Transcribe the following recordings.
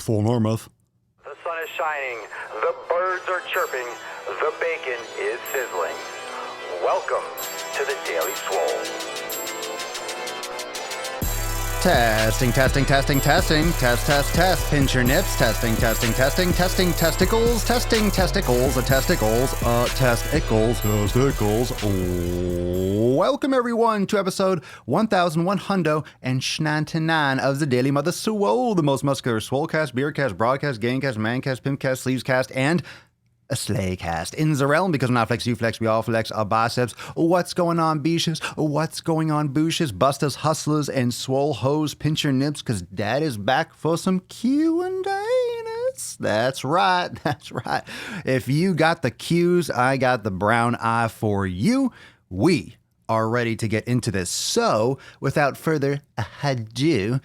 Swolenormous. The sun is shining, the birds are chirping, the bacon is sizzling. Welcome to the Daily Swole. Testing. Test. Pinch your nips. Testing. Testing testicles. Testicles. Welcome everyone to episode 1199 of the Daily Mother Swole, the most muscular swolecast, beercast, broadcast, gangcast, mancast, pimpcast, sleevescast, and a slaycast in the realm, because when I flex, you flex, we all flex our biceps. What's going on, beaches? What's going on, booshes, busters, hustlers, and swole hoes? Pinch your nips, because Dad is back for some Q&Anus. That's right. If you got the Q's, I got the brown eye for you. We are ready to get into this. So, without further ado,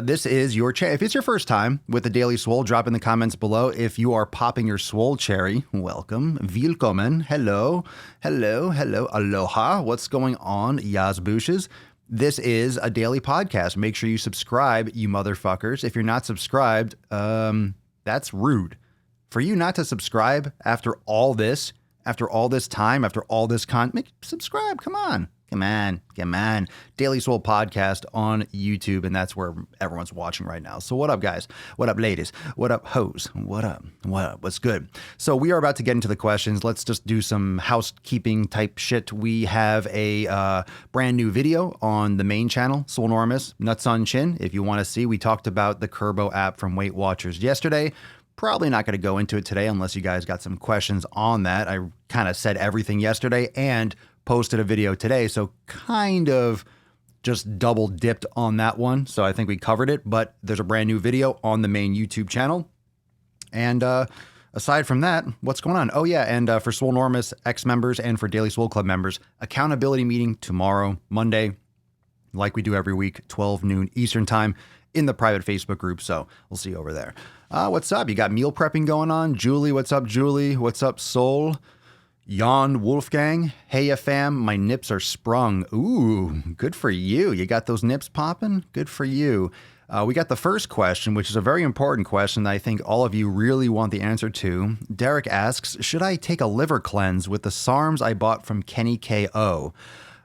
this is your chance. If it's your first time with the Daily Swole, drop in the comments below. If you are popping your swole cherry, welcome, willkommen, hello, aloha. What's going on, Yazbooshes? This is a daily podcast. Make sure you subscribe, you motherfuckers. If you're not subscribed, that's rude. For you not to subscribe after all this time, after all this subscribe. Come on. Daily Swole podcast on YouTube, and that's where everyone's watching right now. So what up, guys? What up, ladies? What up, hoes? What up? What's good? So we are about to get into the questions. Let's just do some housekeeping type shit. We have a brand new video on the main channel, Swolenormous Nuts on Chin. If you want to see, we talked about the Kerbo app from Weight Watchers yesterday. Probably not going to go into it today unless you guys got some questions on that. I kind of said everything yesterday and posted a video today, so kind of just double dipped on that one. So I think we covered it, but there's a brand new video on the main YouTube channel. And aside from that, what's going on? Oh yeah, and for Swolenormous X members and for Daily Swole Club members, accountability meeting tomorrow, Monday, like we do every week, 12 noon Eastern time in the private Facebook group. So we'll see you over there. What's up? You got meal prepping going on? Julie, what's up, Julie? What's up, Soul? Jan Wolfgang, hey fam, my nips are sprung. Ooh, good for you. You got those nips popping? Good for you. We got the first question, which is a very important question that I think all of you really want the answer to. Derek asks, should I take a liver cleanse with the SARMs I bought from Kenny KO?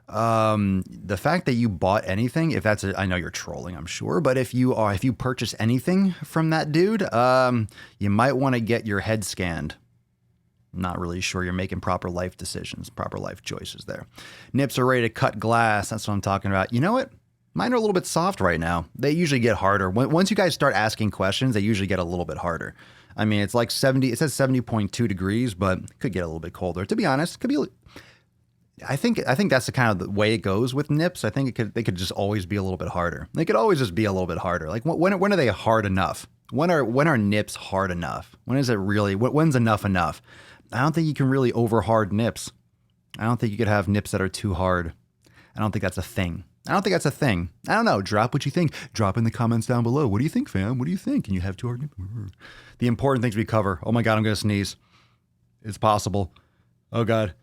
The fact that you bought anything, I know you're trolling, I'm sure, but if you purchase anything from that dude, you might want to get your head scanned. Not really sure you're making proper life decisions, proper life choices there. Nips are ready to cut glass. That's what I'm talking about. You know what? Mine are a little bit soft right now. They usually get harder. Once you guys start asking questions, they usually get a little bit harder. I mean, it's like 70, it says 70.2 degrees, but it could get a little bit colder. To be honest, it could be, I think that's the kind of the way it goes with nips. I think they could just always be a little bit harder. They could always just be a little bit harder. Like when are they hard enough? When are nips hard enough? When is it really, when's enough? I don't think you can really over hard nips. I don't think you could have nips that are too hard. I don't think that's a thing. I don't know. Drop what you think. Drop in the comments down below. What do you think, fam? What do you think? Can you have too hard nips? The important things we cover. Oh my God, I'm going to sneeze. It's possible. Oh God.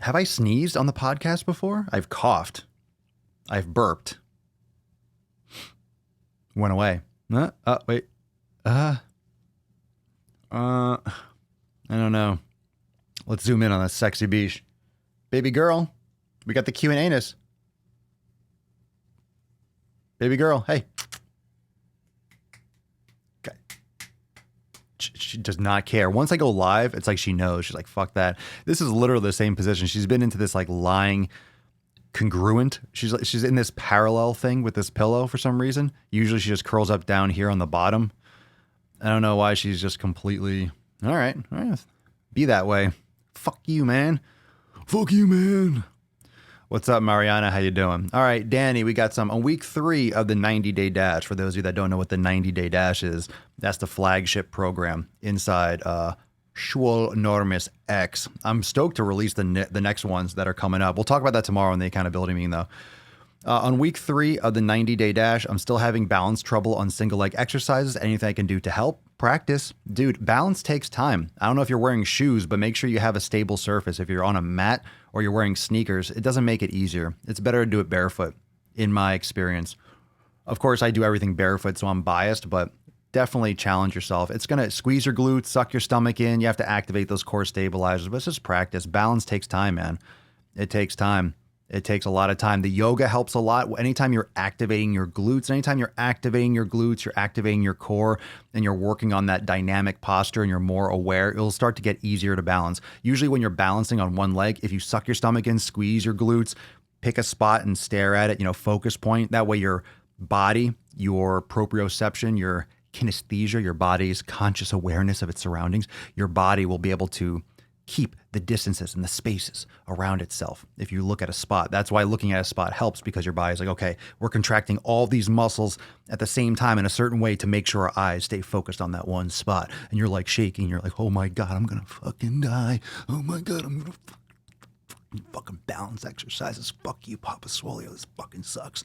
Have I sneezed on the podcast before? I've coughed. I've burped. Went away. Wait. I don't know. Let's zoom in on that sexy beach. Baby girl, we got the Q&Anus. Baby girl, hey. Okay. She does not care. Once I go live, it's like she knows. She's like, fuck that. This is literally the same position. She's been into this like lying congruent. She's in this parallel thing with this pillow for some reason. Usually she just curls up down here on the bottom. I don't know why she's just completely, all right, be that way. Fuck you, man. What's up, Mariana? How you doing? All right, Danny, we got some on week 3 of the 90-day dash. For those of you that don't know what the 90-day dash is, that's the flagship program inside Swolenormous X. I'm stoked to release the next ones that are coming up. We'll talk about that tomorrow in the accountability meeting, though. On week 3 of the 90-day dash, I'm still having balance trouble on single leg exercises. Anything I can do to help? Practice. Dude, balance takes time. I don't know if you're wearing shoes, but make sure you have a stable surface. If you're on a mat or you're wearing sneakers, it doesn't make it easier. It's better to do it barefoot, in my experience. Of course, I do everything barefoot, so I'm biased, but definitely challenge yourself. It's going to squeeze your glutes, suck your stomach in. You have to activate those core stabilizers, but it's just practice. Balance takes time, man. It takes time. It takes a lot of time. The yoga helps a lot. Anytime you're activating your glutes, you're activating your core, and you're working on that dynamic posture and you're more aware, it'll start to get easier to balance. Usually when you're balancing on one leg, if you suck your stomach in, squeeze your glutes, pick a spot and stare at it, focus point. That way your body, your proprioception, your kinesthesia, your body's conscious awareness of its surroundings, your body will be able to keep the distances and the spaces around itself. If you look at a spot, that's why looking at a spot helps, because your body's like, okay, we're contracting all these muscles at the same time in a certain way to make sure our eyes stay focused on that one spot. And you're like shaking. You're like, oh my God, I'm going to fucking die. Oh my God, I'm going to fucking balance exercises. Fuck you, Papa Swole. This fucking sucks.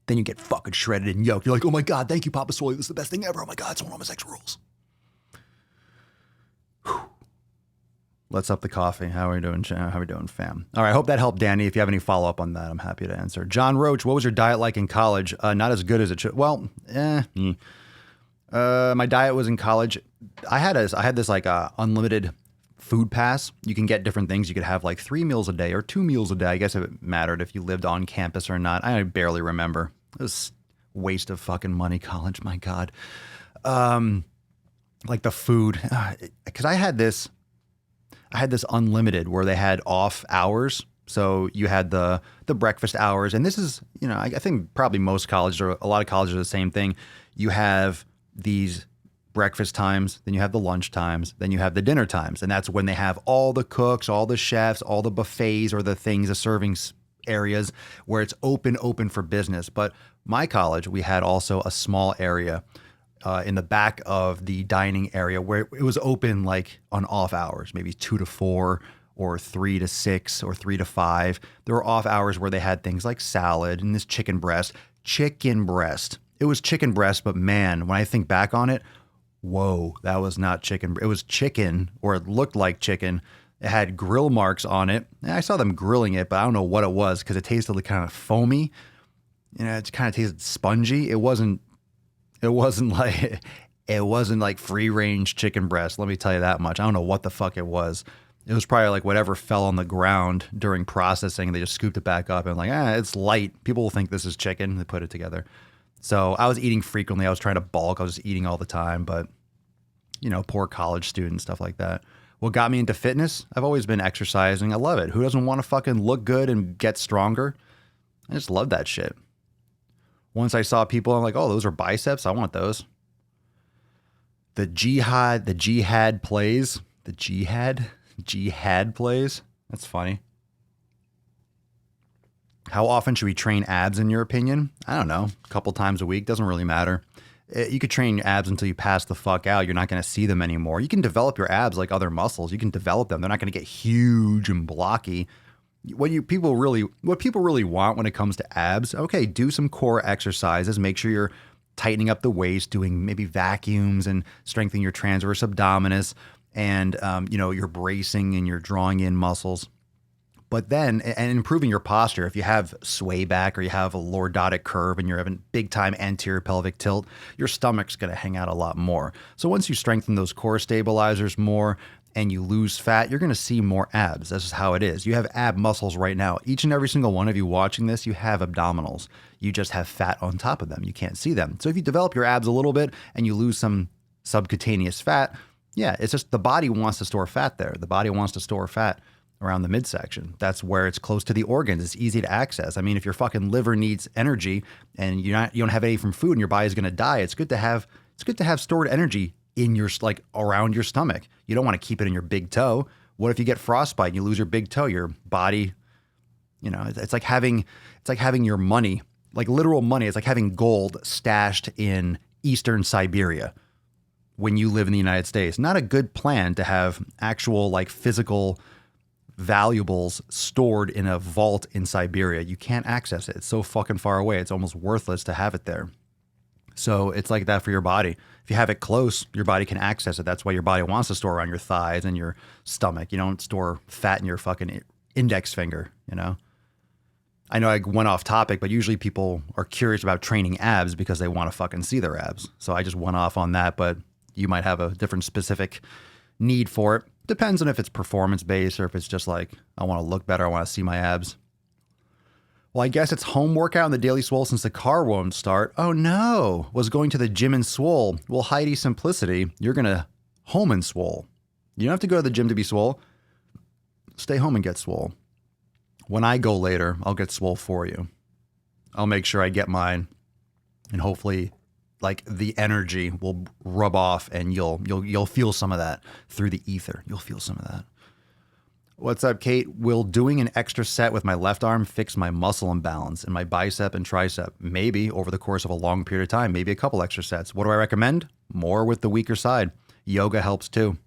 Then you get fucking shredded and yoked. You're like, oh my God, thank you, Papa Swole. This is the best thing ever. Oh my God, it's one of my sex rules. Whew. Let's up the coffee. How are we doing, fam? All right, I hope that helped, Danny. If you have any follow-up on that, I'm happy to answer. John Roach, what was your diet like in college? Not as good as it should. Well, my diet was in college. I had this like unlimited food pass. You can get different things. You could have like 3 meals a day or 2 meals a day. I guess if it mattered if you lived on campus or not. I barely remember. It was a waste of fucking money, college. My God. Like the food, because I had this unlimited where they had off hours. So you had the breakfast hours. And this is, I think probably most colleges or a lot of colleges are the same thing. You have these breakfast times, then you have the lunch times, then you have the dinner times. And that's when they have all the cooks, all the chefs, all the buffets or the things, the serving areas where it's open for business. But my college, we had also a small area in the back of the dining area where it was open like on off hours, maybe 2 to 4 or 3 to 6 or 3 to 5. There were off hours where they had things like salad and this chicken breast. It was chicken breast, but man, when I think back on it, whoa, that was not chicken. It was chicken, or it looked like chicken. It had grill marks on it. I saw them grilling it, but I don't know what it was because it tasted like kind of foamy. It kind of tasted spongy. It wasn't like free range chicken breast. Let me tell you that much. I don't know what the fuck it was. It was probably like whatever fell on the ground during processing. They just scooped it back up and like, it's light. People will think this is chicken. They put it together. So I was eating frequently. I was trying to bulk. I was just eating all the time, but poor college student, stuff like that. What got me into fitness? I've always been exercising. I love it. Who doesn't want to fucking look good and get stronger? I just love that shit. Once I saw people, I'm like, oh, those are biceps. I want those. The jihad plays. Jihad plays. That's funny. How often should we train abs in your opinion? I don't know. A couple times a week. Doesn't really matter. You could train abs until you pass the fuck out. You're not going to see them anymore. You can develop your abs like other muscles. You can develop them. They're not going to get huge and blocky. What people really want when it comes to abs, okay, do some core exercises. Make sure you're tightening up the waist, doing maybe vacuums and strengthening your transverse abdominis, and you're bracing and you're drawing in muscles. But then, and improving your posture, if you have sway back or you have a lordotic curve and you're having big time anterior pelvic tilt, your stomach's going to hang out a lot more. So once you strengthen those core stabilizers more and you lose fat, you're going to see more abs. That's just how it is. You have ab muscles right now. Each and every single one of you watching this, you have abdominals. You just have fat on top of them. You can't see them. So if you develop your abs a little bit and you lose some subcutaneous fat, yeah, it's just the body wants to store fat there. The body wants to store fat around the midsection. That's where it's close to the organs. It's easy to access. I mean, if your fucking liver needs energy and you don't have any from food and your body's going to die, it's good to have stored energy in your, like, around your stomach. You don't want to keep it in your big toe. What if you get frostbite and you lose your big toe? Your body, it's like having your money, like literal money. It's like having gold stashed in Eastern Siberia when you live in the United States. Not a good plan to have actual, like, physical valuables stored in a vault in Siberia. You can't access it. It's so fucking far away. It's almost worthless to have it there. So it's like that for your body. If you have it close, your body can access it. That's why your body wants to store around your thighs and your stomach. You don't store fat in your fucking index finger, I know I went off topic, but usually people are curious about training abs because they want to fucking see their abs. So I just went off on that, but you might have a different specific need for it. Depends on if it's performance based or if it's just like, I want to look better, I want to see my abs. Well, I guess it's home workout in the Daily Swole since the car won't start. Oh no, was going to the gym in Swole. Well, Heidi Simplicity, you're going to home in Swole. You don't have to go to the gym to be swole. Stay home and get swole. When I go later, I'll get swole for you. I'll make sure I get mine, and hopefully, like, the energy will rub off, and you'll feel some of that through the ether. You'll feel some of that. What's up, Kate? Will doing an extra set with my left arm fix my muscle imbalance in my bicep and tricep? Maybe over the course of a long period of time. Maybe a couple extra sets. What do I recommend? More with the weaker side. Yoga helps too.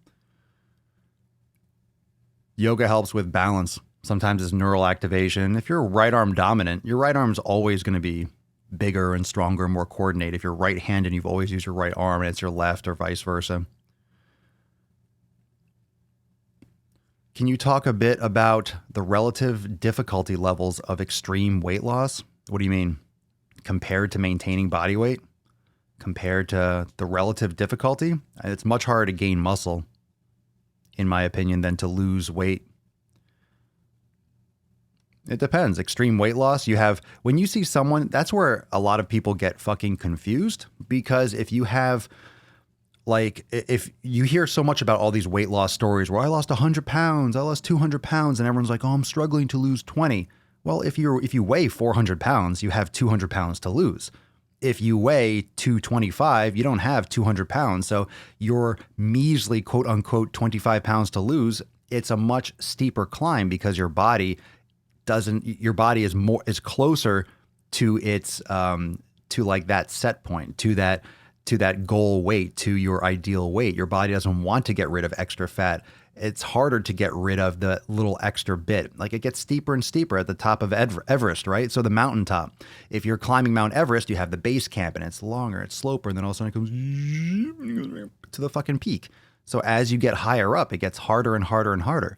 Yoga helps with balance. Sometimes it's neural activation. If you're right arm dominant, your right arm's always going to be bigger and stronger and more coordinated. If you're right-handed, you've always used your right arm and it's your left or vice versa. Can you talk a bit about the relative difficulty levels of extreme weight loss? What do you mean? Compared to maintaining body weight? Compared to the relative difficulty? It's much harder to gain muscle, in my opinion, than to lose weight. It depends. Extreme weight loss, you have, when you see someone, that's where a lot of people get fucking confused, because if you have, like, if you hear so much about all these weight loss stories where I lost 100 pounds, I lost 200 pounds, and everyone's like, oh, I'm struggling to lose 20. Well, if you weigh 400 pounds, you have 200 pounds to lose. If you weigh 225, you don't have 200 pounds. So your measly, quote unquote, 25 pounds to lose, it's a much steeper climb because your body is closer to its, to like that set point, to that goal weight, to your ideal weight. Your body doesn't want to get rid of extra fat. It's harder to get rid of the little extra bit. Like, it gets steeper and steeper at the top of Everest, right? So the mountaintop, if you're climbing Mount Everest, you have the base camp and it's longer, it's sloper, and then all of a sudden it comes to the fucking peak. So as you get higher up, it gets harder and harder and harder.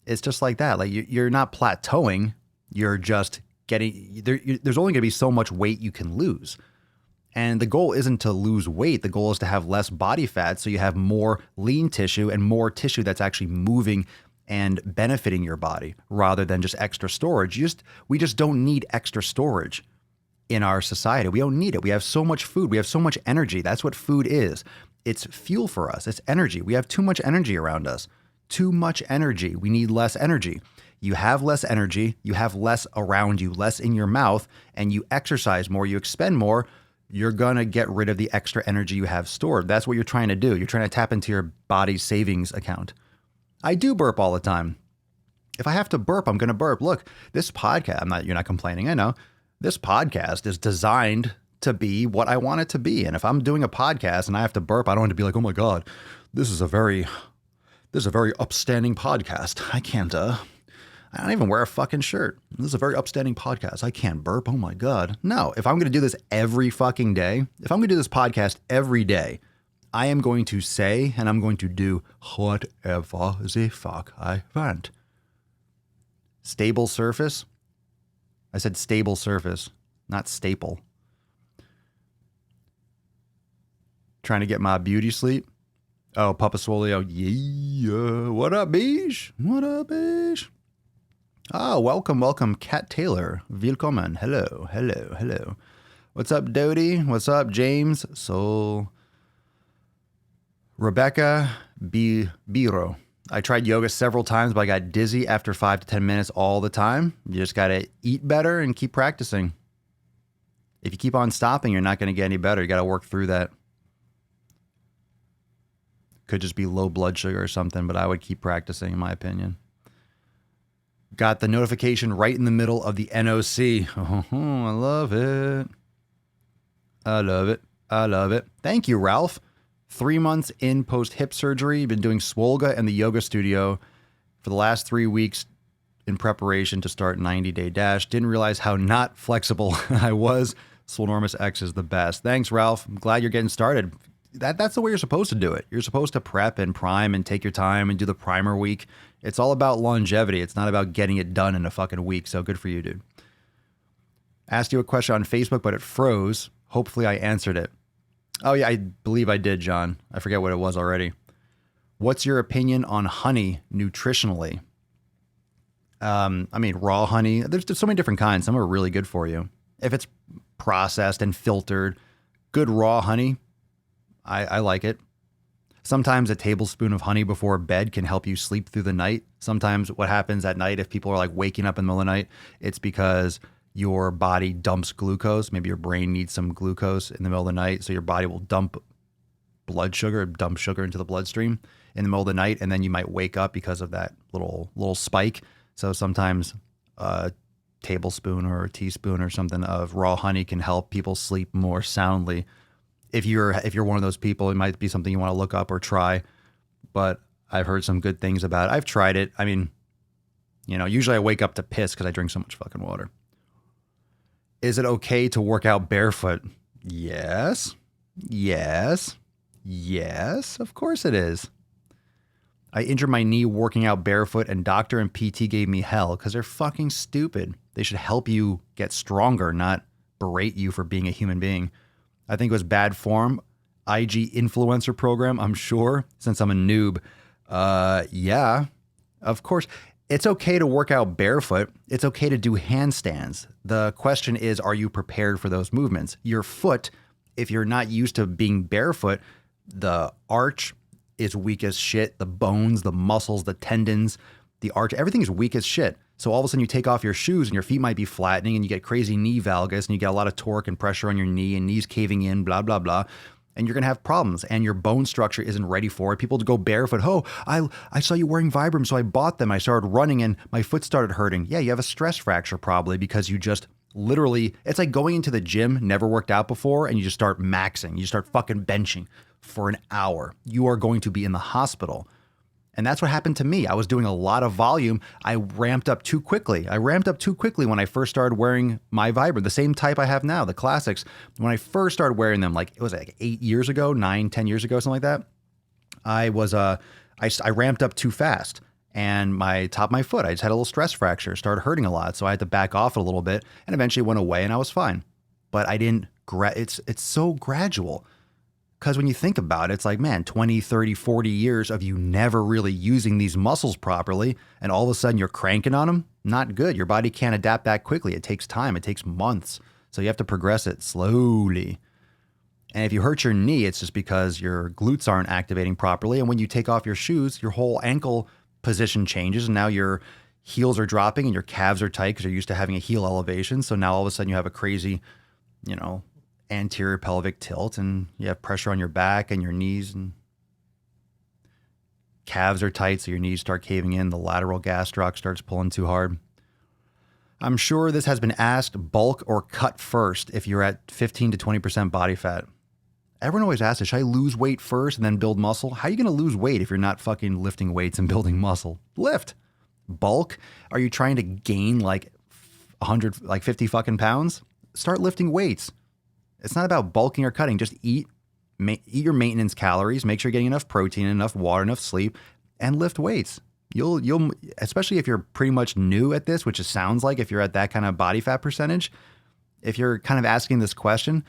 It's just like that. Like, you're not plateauing. You're just getting, there's only going to be so much weight you can lose. And the goal isn't to lose weight. The goal is to have less body fat, so you have more lean tissue and more tissue that's actually moving and benefiting your body rather than just extra storage. We just don't need extra storage in our society. We don't need it. We have so much food. We have so much energy. That's what food is. It's fuel for us. It's energy. We have too much energy around us. Too much energy. We need less energy. You have less energy. You have less around you, less in your mouth, and you exercise more, you expend more. You're going to get rid of the extra energy you have stored. That's what you're trying to do. You're trying to tap into your body's savings account. I do burp all the time. If I have to burp, I'm going to burp. Look, this podcast, you're not complaining, I know. This podcast is designed to be what I want it to be. And if I'm doing a podcast and I have to burp, I don't want to be like, oh my God, this is a very upstanding podcast. I don't even wear a fucking shirt. This is a very upstanding podcast. I can't burp. Oh my God. No, if I'm going to do this every fucking day, if I'm going to do this podcast every day, I am going to say and I'm going to do whatever the fuck I want. Stable surface. I said stable surface, not staple. Trying to get my beauty sleep. Oh, Papa Swolio. Yeah. What up, Beige? What up, Beige? Oh, welcome, Kat Taylor. Willkommen. Hello. What's up, Dodie? What's up, James? So, Rebecca Biro. I tried yoga several times, but I got dizzy after 5 to 10 minutes all the time. You just got to eat better and keep practicing. If you keep on stopping, you're not going to get any better. You got to work through that. Could just be low blood sugar or something, but I would keep practicing, in my opinion. Got the notification right in the middle of the NOC. Oh, I love it. I love it. Thank you, Ralph. 3 months in post-hip surgery. Been doing Swolga and the yoga studio for the last 3 weeks in preparation to start 90-day dash. Didn't realize how not flexible I was. Swolenormous X is the best. Thanks, Ralph. I'm glad you're getting started. that's the way you're supposed to do it. You're supposed to prep and prime and take your time and do the primer week. It's all about longevity. It's not about getting it done in a fucking week. So good for you, dude. Asked you a question on Facebook, but it froze. Hopefully I answered it. Oh yeah, I believe I did, John. I forget what it was already. What's your opinion on honey nutritionally? I mean, raw honey, there's just so many different kinds. Some are really good for you. If it's processed and filtered, good raw honey, I like it. Sometimes a tablespoon of honey before bed can help you sleep through the night. Sometimes what happens at night, if people are like waking up in the middle of the night, it's because your body dumps glucose. Maybe your brain needs some glucose in the middle of the night. So your body will dump sugar into the bloodstream in the middle of the night. And then you might wake up because of that little spike. So sometimes a tablespoon or a teaspoon or something of raw honey can help people sleep more soundly. If you're one of those people, it might be something you want to look up or try, but I've heard some good things about it. I've tried it. I mean, usually I wake up to piss because I drink so much fucking water. Is it okay to work out barefoot? Yes. Yes. Yes. Of course it is. I injured my knee working out barefoot, and doctor and PT gave me hell because they're fucking stupid. They should help you get stronger, not berate you for being a human being. I think it was bad form. IG influencer program, I'm sure, since I'm a noob. Yeah, of course. It's okay to work out barefoot. It's okay to do handstands. The question is, are you prepared for those movements? Your foot, if you're not used to being barefoot, the arch is weak as shit. The bones, the muscles, the tendons, the arch, everything is weak as shit. So all of a sudden you take off your shoes and your feet might be flattening and you get crazy knee valgus and you get a lot of torque and pressure on your knee and knees caving in, blah, blah, blah. And you're going to have problems and your bone structure isn't ready for it. People to go barefoot. Oh, I saw you wearing Vibram, so I bought them. I started running and my foot started hurting. Yeah, you have a stress fracture probably because you just literally, it's like going into the gym, never worked out before, and you just start maxing. You start fucking benching for an hour. You are going to be in the hospital. And that's what happened to me. I was doing a lot of volume. I ramped up too quickly. When I first started wearing my Vibram, the same type I have now, the classics. When I first started wearing them, it was 8 years ago, 10 years ago, something like that. I ramped up too fast. And my top of my foot, I just had a little stress fracture, started hurting a lot. So I had to back off a little bit and eventually went away and I was fine. But I didn't, it's so gradual. Because when you think about it, it's like, man, 20, 30, 40 years of you never really using these muscles properly, and all of a sudden you're cranking on them, not good. Your body can't adapt that quickly. It takes time. It takes months. So you have to progress it slowly. And if you hurt your knee, it's just because your glutes aren't activating properly. And when you take off your shoes, your whole ankle position changes, and now your heels are dropping and your calves are tight because you're used to having a heel elevation. So now all of a sudden you have a crazy, anterior pelvic tilt and you have pressure on your back and your knees and calves are tight. So your knees start caving in. The lateral gastroc starts pulling too hard. I'm sure this has been asked, bulk or cut first if you're at 15 to 20% body fat. Everyone always asks this, should I lose weight first and then build muscle? How are you going to lose weight if you're not fucking lifting weights and building muscle? Lift. Bulk? Are you trying to gain 50 fucking pounds? Start lifting weights. It's not about bulking or cutting. Just eat your maintenance calories, make sure you're getting enough protein, enough water, enough sleep, and lift weights. You'll especially if you're pretty much new at this, which it sounds like if you're at that kind of body fat percentage, if you're kind of asking this question,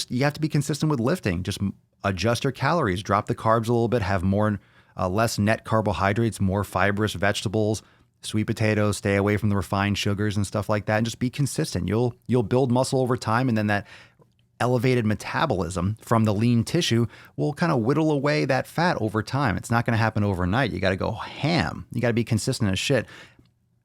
you have to be consistent with lifting. Just adjust your calories, drop the carbs a little bit, have less net carbohydrates, more fibrous vegetables, sweet potatoes, stay away from the refined sugars and stuff like that, and just be consistent. You'll build muscle over time, and then that elevated metabolism from the lean tissue will kind of whittle away that fat over time. It's not going to happen overnight. You got to go ham. You got to be consistent as shit.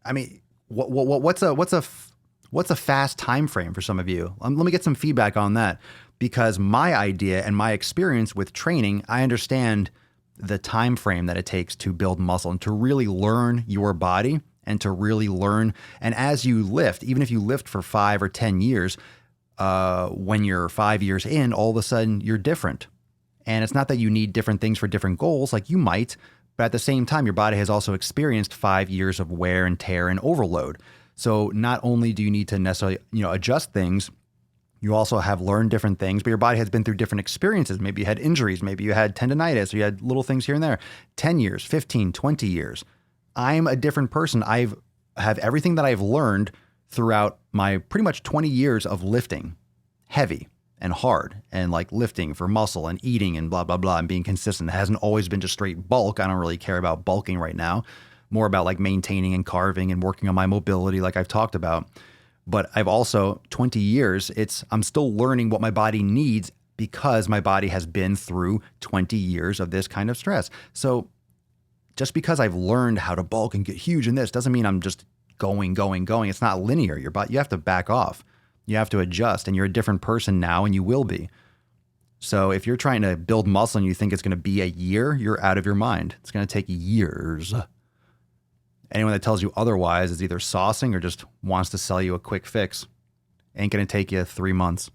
I mean, what's a fast time frame for some of you? Let me get some feedback on that, because my idea and my experience with training, I understand the time frame that it takes to build muscle and to really learn your body and to really learn. And as you lift, even if you lift for 5 or 10 years, when you're 5 years in, all of a sudden you're different. And it's not that you need different things for different goals, like you might, but at the same time, your body has also experienced 5 years of wear and tear and overload. So not only do you need to necessarily, adjust things, You also have learned different things, but your body has been through different experiences. Maybe you had injuries. Maybe you had tendonitis or you had little things here and there. 10 years, 15, 20 years. I'm a different person. I have everything that I've learned throughout my pretty much 20 years of lifting heavy and hard and like lifting for muscle and eating and blah, blah, blah, and being consistent. It hasn't always been just straight bulk. I don't really care about bulking right now. More about like maintaining and carving and working on my mobility like I've talked about. But I've also 20 years, I'm still learning what my body needs because my body has been through 20 years of this kind of stress. So just because I've learned how to bulk and get huge in this doesn't mean I'm just going. It's not linear. You have to back off. You have to adjust, and you're a different person now, and you will be. So if you're trying to build muscle and you think it's going to be a year, you're out of your mind. It's going to take years. Anyone that tells you otherwise is either saucing or just wants to sell you a quick fix. Ain't going to take you 3 months.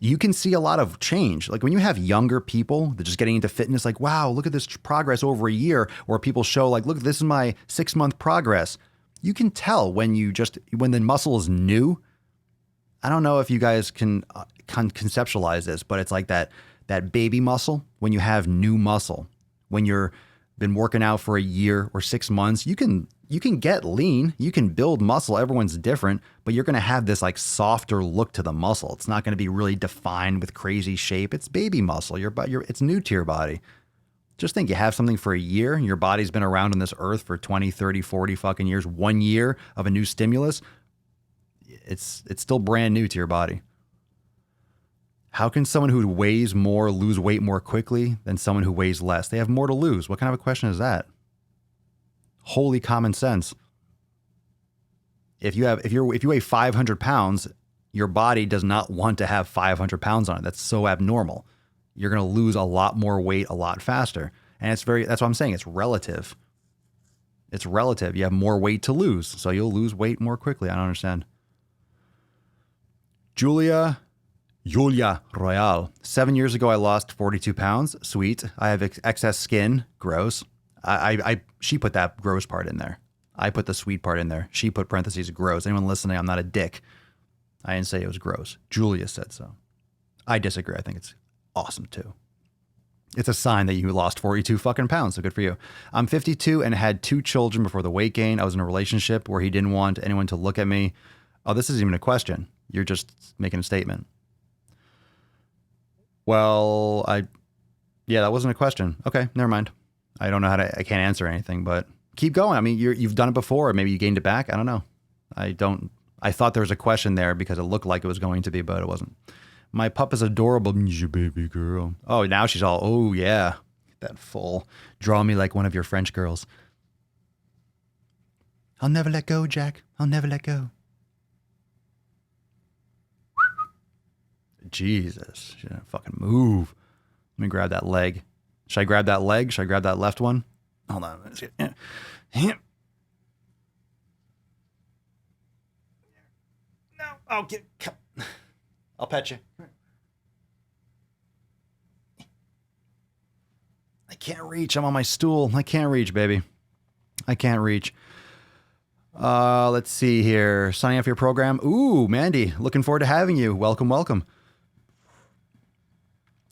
You can see a lot of change. Like when you have younger people that are just getting into fitness, like, wow, look at this progress over a year, or people show like, look, this is my 6-month progress. You can tell when the muscle is new. I don't know if you guys can conceptualize this, but it's like that baby muscle. When you have new muscle, when you're been working out for a year or 6 months, you can get lean, you can build muscle. Everyone's different, but you're going to have this like softer look to the muscle. It's not going to be really defined with crazy shape. It's baby muscle. It's new to your body. Just think you have something for a year. Your body's been around on this earth for 20, 30, 40 fucking years. 1 year of a new stimulus. It's still brand new to your body. How can someone who weighs more lose weight more quickly than someone who weighs less? They have more to lose. What kind of a question is that? Holy common sense. If you weigh 500 pounds, your body does not want to have 500 pounds on it. That's so abnormal. You're going to lose a lot more weight a lot faster. And that's what I'm saying. It's relative. It's relative. You have more weight to lose, so you'll lose weight more quickly. I don't understand. Julia Royale. 7 years ago, I lost 42 pounds. Sweet. I have excess skin. Gross. She put that gross part in there. I put the sweet part in there. She put parentheses gross. Anyone listening, I'm not a dick. I didn't say it was gross. Julia said so. I disagree. I think it's awesome too. It's a sign that you lost 42 fucking pounds. So good for you. I'm 52 and had 2 children before the weight gain. I was in a relationship where he didn't want anyone to look at me. Oh, this isn't even a question. You're just making a statement. Well, that wasn't a question. Okay, never mind. I don't know I can't answer anything, but keep going. I mean, you've done it before. Maybe you gained it back. I don't know. I thought there was a question there because it looked like it was going to be, but it wasn't. My pup is adorable, baby girl. Oh, now she's all, oh yeah, that full. Draw me like one of your French girls. I'll never let go, Jack. I'll never let go. Jesus, she didn't fucking move. Let me grab that leg. Should I grab that leg? Should I grab that left one? Hold on. No, I'll pet you. I can't reach. I'm on my stool. I can't reach, baby. I can't reach. Let's see here. Signing up for your program. Ooh, Mandy, looking forward to having you. Welcome.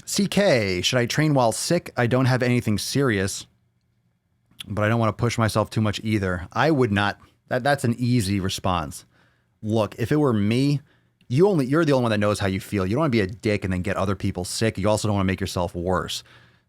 CK, should I train while sick? I don't have anything serious, but I don't want to push myself too much either. I would not. That's an easy response. Look, if it were me, you're the only one that knows how you feel. You don't want to be a dick and then get other people sick. You also don't want to make yourself worse.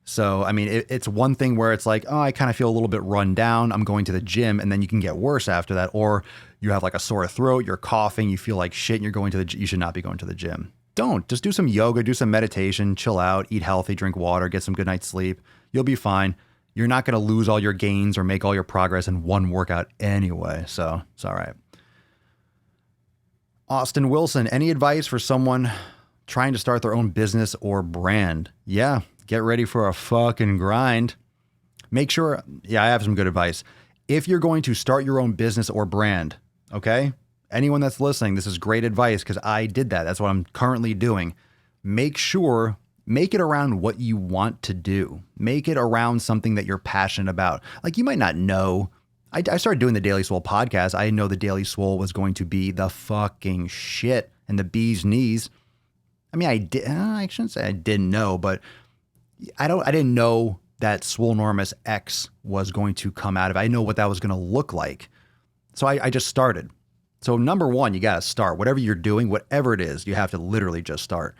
So, I mean, it's one thing where it's like, oh, I kind of feel a little bit run down. I'm going to the gym, and then you can get worse after that. Or you have like a sore throat, you're coughing, you feel like shit, and you're going to you should not be going to the gym. Don't. Just do some yoga, do some meditation, chill out, eat healthy, drink water, get some good night's sleep. You'll be fine. You're not going to lose all your gains or make all your progress in one workout anyway. So it's all right. Austin Wilson, any advice for someone trying to start their own business or brand? Yeah, get ready for a fucking grind. Make sure, I have some good advice. If you're going to start your own business or brand, okay? Anyone that's listening, this is great advice because I did that. That's what I'm currently doing. Make it around what you want to do. Make it around something that you're passionate about. Like you might not know. I started doing the Daily Swole podcast. I know the Daily Swole was going to be the fucking shit. and the bee's knees. I mean, I shouldn't say I didn't know, but I didn't know that Swolenormous X was going to come out of it. I know what that was going to look like. So I just started. So number one, you got to start. Whatever you're doing, whatever it is, you have to literally just start.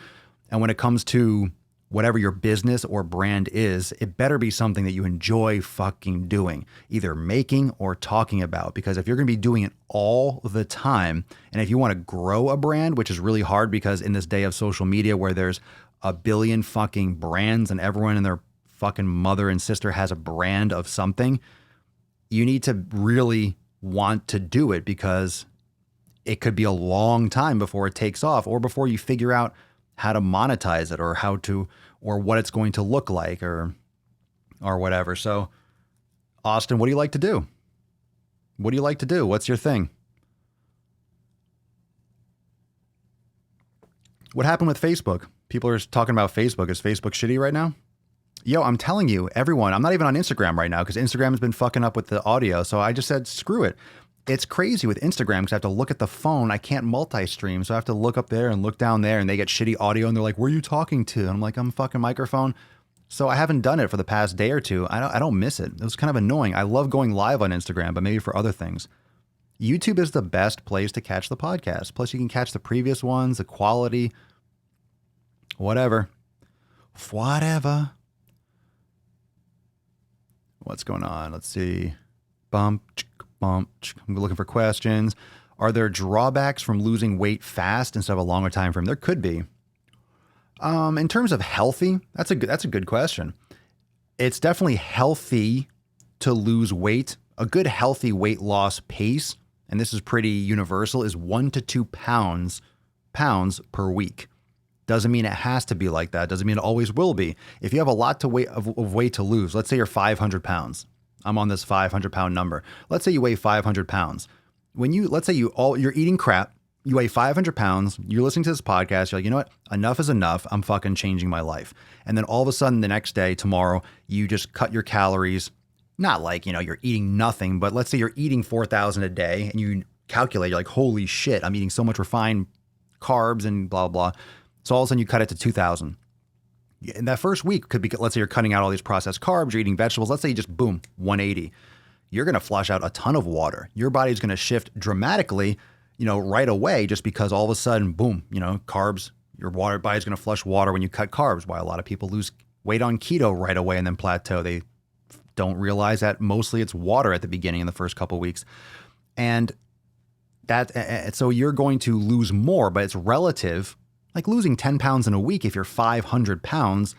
And when it comes to whatever your business or brand is, it better be something that you enjoy fucking doing, either making or talking about. Because if you're going to be doing it all the time, and if you want to grow a brand, which is really hard because in this day of social media where there's a billion fucking brands and everyone and their fucking mother and sister has a brand of something, you need to really want to do it because it could be a long time before it takes off or before you figure out how to monetize it or what it's going to look like or whatever. So Austin, what do you like to do? What do you like to do? What's your thing? What happened with Facebook? People are talking about Facebook. Is Facebook shitty right now? Yo, I'm telling you, everyone, I'm not even on Instagram right now because Instagram has been fucking up with the audio. So I just said, screw it. It's crazy with Instagram because I have to look at the phone. I can't multi-stream. So I have to look up there and look down there and they get shitty audio and they're like, where are you talking to? And I'm like, I'm fucking microphone. So I haven't done it for the past day or two. I don't miss it. It was kind of annoying. I love going live on Instagram, but maybe for other things. YouTube is the best place to catch the podcast. Plus you can catch the previous ones, the quality, whatever. What's going on? Let's see. I'm looking for questions. Are there drawbacks from losing weight fast instead of a longer time frame? There could be. In terms of healthy, that's a good question. It's definitely healthy to lose weight. A good healthy weight loss pace, and this is pretty universal, is 1 to 2 pounds per week. Doesn't mean it has to be like that. Doesn't mean it always will be. If you have a lot of weight to lose, let's say you're 500 pounds. I'm on this 500 pound number. Let's say you weigh 500 pounds. Let's say you're eating crap. You weigh 500 pounds. You're listening to this podcast. You're like, you know what? Enough is enough. I'm fucking changing my life. And then all of a sudden the next day, tomorrow, you just cut your calories. Not like, you're eating nothing, but let's say you're eating 4,000 a day and you calculate, you're like, holy shit, I'm eating so much refined carbs and blah, blah. So all of a sudden you cut it to 2,000. In that first week could be, let's say you're cutting out all these processed carbs, you're eating vegetables. Let's say you just boom, 180. You're going to flush out a ton of water. Your body's going to shift dramatically, right away, just because all of a sudden, boom, carbs, your body's going to flush water when you cut carbs. Why a lot of people lose weight on keto right away and then plateau. They don't realize that mostly it's water at the beginning in the first couple of weeks. And so you're going to lose more, but it's relative. Like losing 10 pounds in a week, if you're 500 pounds,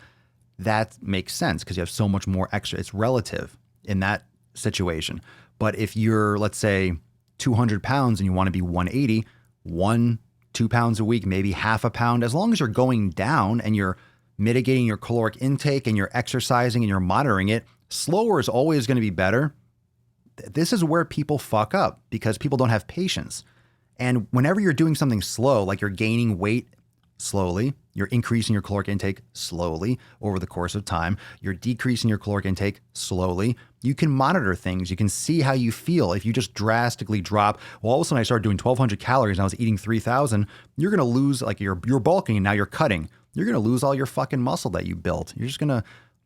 that makes sense because you have so much more extra. It's relative in that situation. But if you're, let's say, 200 pounds and you want to be 180, 2 pounds a week, maybe half a pound, as long as you're going down and you're mitigating your caloric intake and you're exercising and you're monitoring it, slower is always going to be better. This is where people fuck up because people don't have patience. And whenever you're doing something slow, like you're gaining weight slowly, you're increasing your caloric intake slowly over the course of time, you're decreasing your caloric intake slowly, you can monitor things. You can see how you feel. If you just drastically drop, well, all of a sudden I started doing 1,200 calories and I was eating 3,000, you're going to lose, like you're bulking and now you're cutting. You're going to lose all your fucking muscle that you built.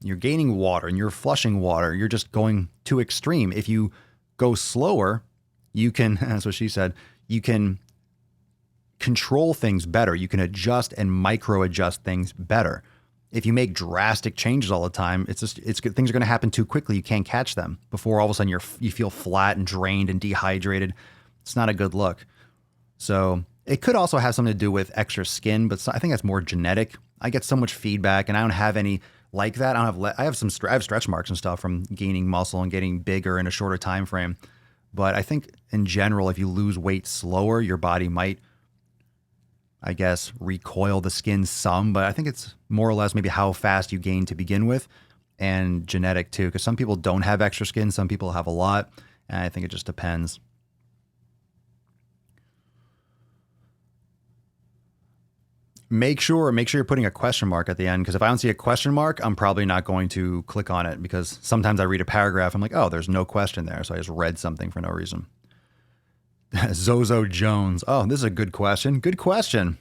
You're gaining water and you're flushing water. You're just going too extreme. If you go slower, you can, that's what she said, you can control things better. You can adjust and micro adjust things better. If you make drastic changes all the time, things are going to happen too quickly. You can't catch them before all of a sudden you feel flat and drained and dehydrated. It's not a good look. So it could also have something to do with extra skin, but I think that's more genetic. I get so much feedback and I don't have any like that. I have stretch marks and stuff from gaining muscle and getting bigger in a shorter time frame. But I think in general, if you lose weight slower, your body might, I guess, recoil the skin some, but I think it's more or less maybe how fast you gain to begin with and genetic too, because some people don't have extra skin, some people have a lot, and I think it just depends. Make sure you're putting a question mark at the end, because if I don't see a question mark, I'm probably not going to click on it, because sometimes I read a paragraph, I'm like, oh, there's no question there, so I just read something for no reason. Zozo Jones. Oh, this is a good question. Good question.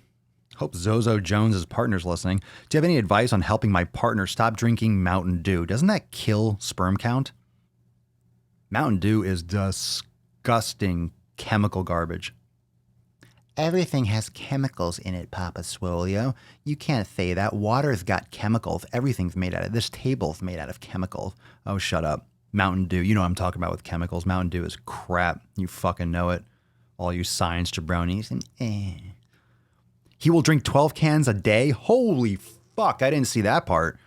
Hope Zozo Jones' partner's listening. Do you have any advice on helping my partner stop drinking Mountain Dew? Doesn't that kill sperm count? Mountain Dew is disgusting chemical garbage. Everything has chemicals in it, Papa Swolio. You can't say that. Water's got chemicals. Everything's made out of this table's made out of chemicals. Oh, shut up. Mountain Dew. You know what I'm talking about with chemicals. Mountain Dew is crap. You fucking know it. All you science jabronis. He will drink 12 cans a day? Holy fuck. I didn't see that part.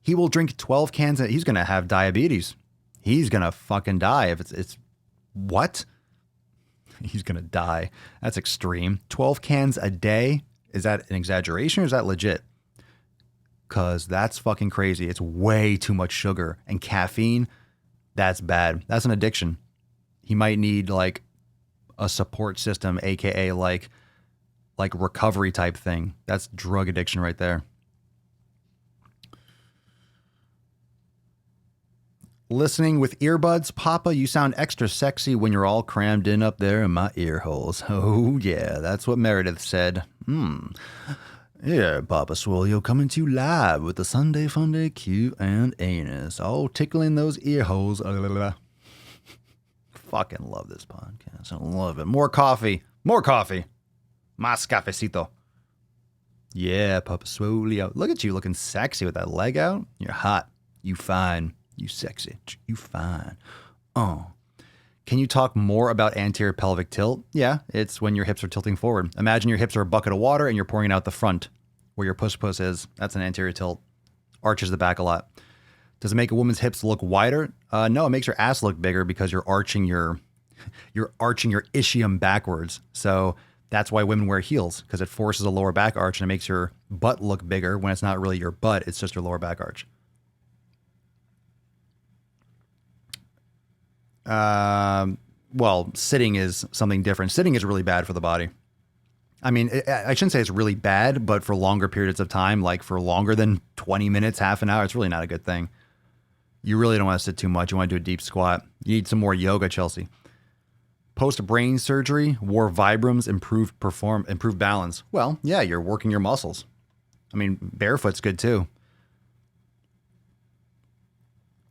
He will drink 12 cans. He's going to have diabetes. He's going to fucking die if it's what? He's going to die. That's extreme. 12 cans a day? Is that an exaggeration or is that legit? Because that's fucking crazy. It's way too much sugar and caffeine. That's bad. That's an addiction. He might need like a support system, aka like recovery type thing. That's drug addiction right there. Listening with earbuds, Papa, you sound extra sexy when you're all crammed in up there in my ear holes. Oh, yeah, that's what Meredith said. Yeah, Papa Swolio coming to you live with the Sunday Funday Q&Anus. All tickling those ear holes. Fucking love this podcast. I love it. More coffee. More coffee. Más cafecito. Yeah, Papa Swolio. Look at you looking sexy with that leg out. You're hot. You fine. You sexy. You fine. Oh. Can you talk more about anterior pelvic tilt? Yeah, it's when your hips are tilting forward. Imagine your hips are a bucket of water and you're pouring it out the front where your push is. That's an anterior tilt. Arches the back a lot. Does it make a woman's hips look wider? No, it makes your ass look bigger because you're arching your ischium backwards. So that's why women wear heels, because it forces a lower back arch and it makes your butt look bigger when it's not really your butt, it's just your lower back arch. Well, sitting is something different. Sitting is really bad for the body. I mean, I shouldn't say it's really bad, but for longer periods of time, like for longer than 20 minutes, half an hour, it's really not a good thing. You really don't want to sit too much. You want to do a deep squat. You need some more yoga, Chelsea. Post-brain surgery, wore Vibrams, improved balance. Well, yeah, you're working your muscles. I mean, barefoot's good too.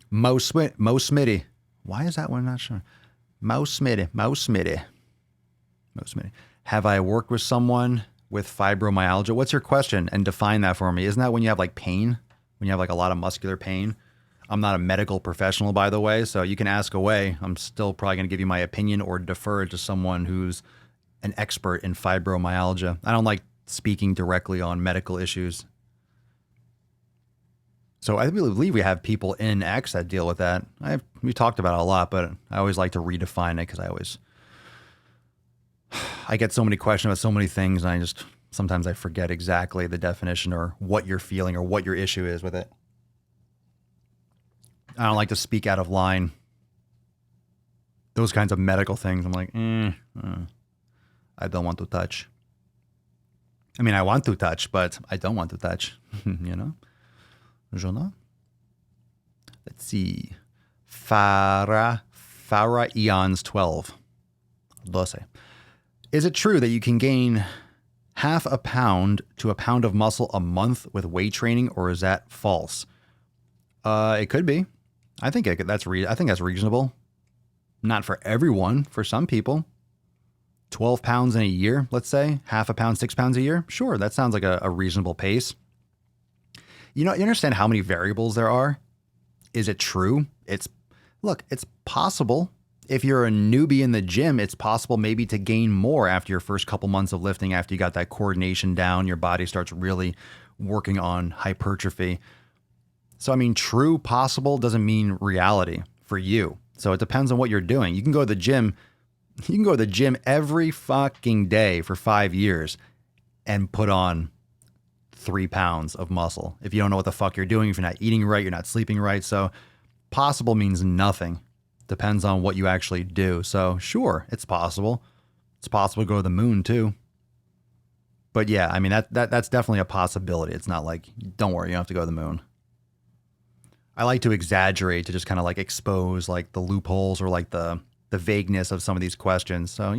Mo Smitty. Why is that one not showing? Mo Smitty. Have I worked with someone with fibromyalgia? What's your question? And define that for me. Isn't that when you have like pain? When you have like a lot of muscular pain? I'm not a medical professional, by the way, so you can ask away. I'm still probably going to give you my opinion or defer to someone who's an expert in fibromyalgia. I don't like speaking directly on medical issues. So I believe we have people in X that deal with that. We talked about it a lot, but I always like to redefine it because I get so many questions about so many things, and sometimes I forget exactly the definition or what you're feeling or what your issue is with it. I don't like to speak out of line. Those kinds of medical things, I'm like, I don't want to touch. I mean, I want to touch, but I don't want to touch, you know? Let's see. Farah Eons 12. Is it true that you can gain half a pound to a pound of muscle a month with weight training, or is that false? It could be. I think that's reasonable. Not for everyone. For some people. 12 pounds in a year, let's say. Half a pound, 6 pounds a year. Sure, that sounds like a reasonable pace. You understand how many variables there are? Is it true? It's possible. If you're a newbie in the gym, it's possible maybe to gain more after your first couple months of lifting, after you got that coordination down, your body starts really working on hypertrophy. So, I mean, true, possible doesn't mean reality for you. So it depends on what you're doing. You can go to the gym. You can go to the gym every fucking day for 5 years and put on 3 pounds of muscle. If you don't know what the fuck you're doing, if you're not eating right, you're not sleeping right. So possible means nothing. Depends on what you actually do. So sure, it's possible. It's possible to go to the moon too. But yeah, I mean, that's definitely a possibility. It's not like, don't worry, you don't have to go to the moon. I like to exaggerate to just kind of like expose like the loopholes or like the the vagueness of some of these questions. So,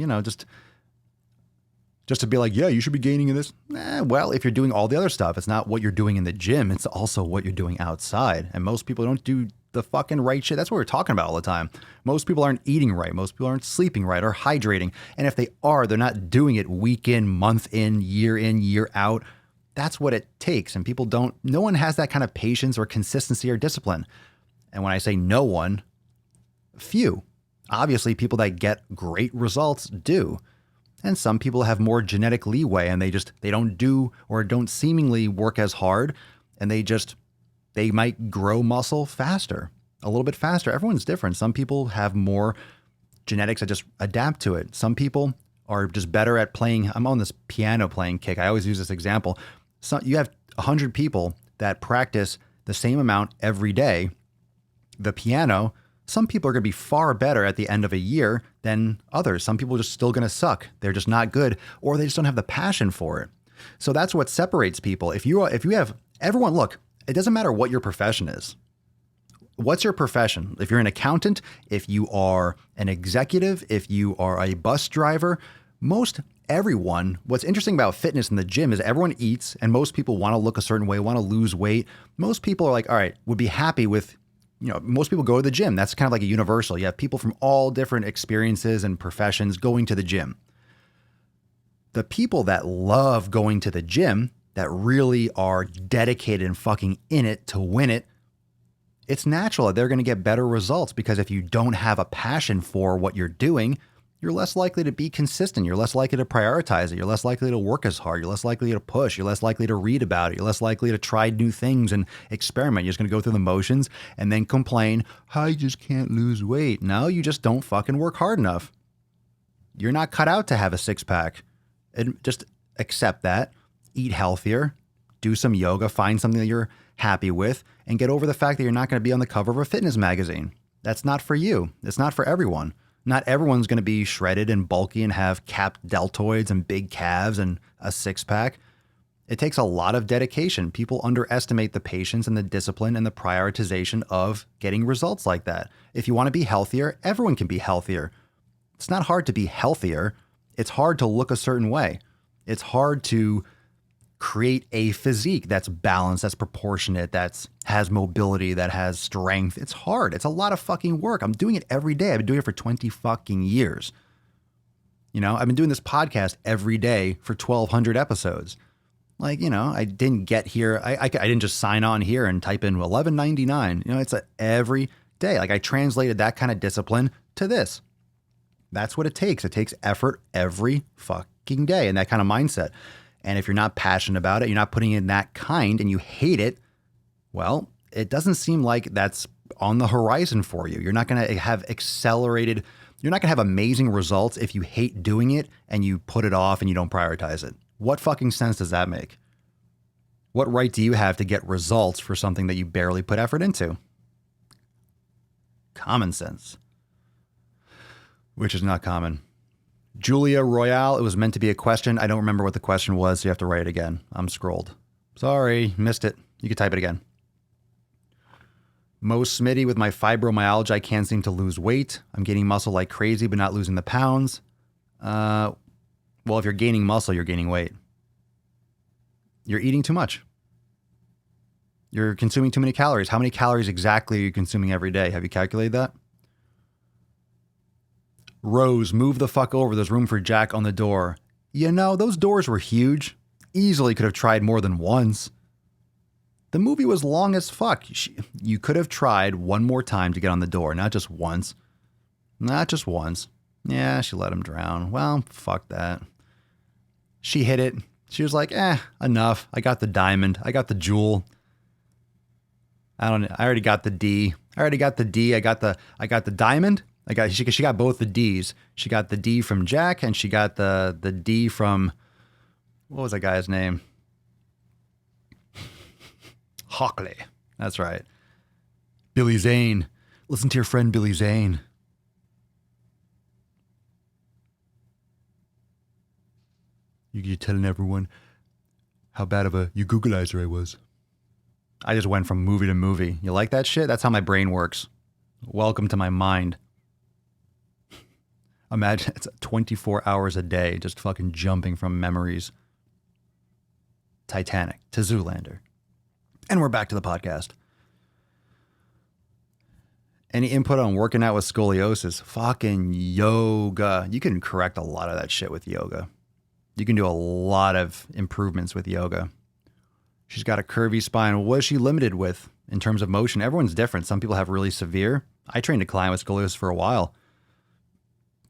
just to be like, yeah, you should be gaining in this. Well, if you're doing all the other stuff, it's not what you're doing in the gym. It's also what you're doing outside. And most people don't do the fucking right shit. That's what we're talking about all the time. Most people aren't eating right. Most people aren't sleeping right or hydrating. And if they are, they're not doing it week in, month in, year out. That's what it takes. And no one has that kind of patience or consistency or discipline. And when I say no one, few. Obviously, people that get great results do. And some people have more genetic leeway and they don't do or don't seemingly work as hard, and they might grow muscle faster, a little bit faster. Everyone's different. Some people have more genetics that just adapt to it. Some people are just better at playing. I'm on this piano playing kick. I always use this example. So you have 100 people that practice the same amount every day. The piano, some people are going to be far better at the end of a year than others. Some people are just still going to suck. They're just not good, or they just don't have the passion for it. So that's what separates people. If you have everyone, look, it doesn't matter what your profession is. What's your profession? If you're an accountant, if you are an executive, if you are a bus driver, most everyone, what's interesting about fitness in the gym is everyone eats, and most people want to look a certain way, want to lose weight. Most people are like, all right, would be happy with, most people go to the gym. That's kind of like a universal. You have people from all different experiences and professions going to the gym. The people that love going to the gym, that really are dedicated and fucking in it to win it, it's natural that they're going to get better results, because if you don't have a passion for what you're doing, you're less likely to be consistent. You're less likely to prioritize it. You're less likely to work as hard. You're less likely to push. You're less likely to read about it. You're less likely to try new things and experiment. You're just going to go through the motions and then complain, I just can't lose weight. No, you just don't fucking work hard enough. You're not cut out to have a six-pack. And just accept that. Eat healthier. Do some yoga. Find something that you're happy with. And get over the fact that you're not going to be on the cover of a fitness magazine. That's not for you. It's not for everyone. Not everyone's going to be shredded and bulky and have capped deltoids and big calves and a six-pack. It takes a lot of dedication. People underestimate the patience and the discipline and the prioritization of getting results like that. If you want to be healthier, everyone can be healthier. It's not hard to be healthier. It's hard to look a certain way. It's hard to create a physique that's balanced, that's proportionate, that has mobility, that has strength. It's hard. It's a lot of fucking work. I'm doing it every day. I've been doing it for 20 fucking years. I've been doing this podcast every day for 1,200 episodes. I didn't get here. I didn't just sign on here and type in 1199. It's every day. I translated that kind of discipline to this. That's what it takes. It takes effort every fucking day and that kind of mindset. And if you're not passionate about it, you're not putting in that kind and you hate it, well, it doesn't seem like that's on the horizon for you. You're not going to have you're not going to have amazing results if you hate doing it and you put it off and you don't prioritize it. What fucking sense does that make? What right do you have to get results for something that you barely put effort into? Common sense. Which is not common. Julia Royale, it was meant to be a question. I don't remember what the question was, so you have to write it again. I'm scrolled. Sorry, missed it. You can type it again. Mo Smitty, with my fibromyalgia, I can't seem to lose weight. I'm gaining muscle like crazy, but not losing the pounds. Well, if you're gaining muscle, you're gaining weight. You're eating too much. You're consuming too many calories. How many calories exactly are you consuming every day? Have you calculated that? Rose, move the fuck over. There's room for Jack on the door. Those doors were huge. Easily could have tried more than once. The movie was long as fuck. You could have tried one more time to get on the door, not just once. Not just once. Yeah, she let him drown. Well, fuck that. She hit it. She was like, enough. I got the diamond. I got the jewel. I already got the D. I got the diamond. She got both the D's. She got the D from Jack, and she got the D from, what was that guy's name? Hockley. That's right. Billy Zane. Listen to your friend Billy Zane. You're telling everyone how bad of a Googleizer I was. I just went from movie to movie. You like that shit? That's how my brain works. Welcome to my mind. Imagine it's 24 hours a day just fucking jumping from memories. Titanic to Zoolander. And we're back to the podcast. Any input on working out with scoliosis? Fucking yoga. You can correct a lot of that shit with yoga. You can do a lot of improvements with yoga. She's got a curvy spine. What is she limited with in terms of motion? Everyone's different. Some people have really severe. I trained a client with scoliosis for a while.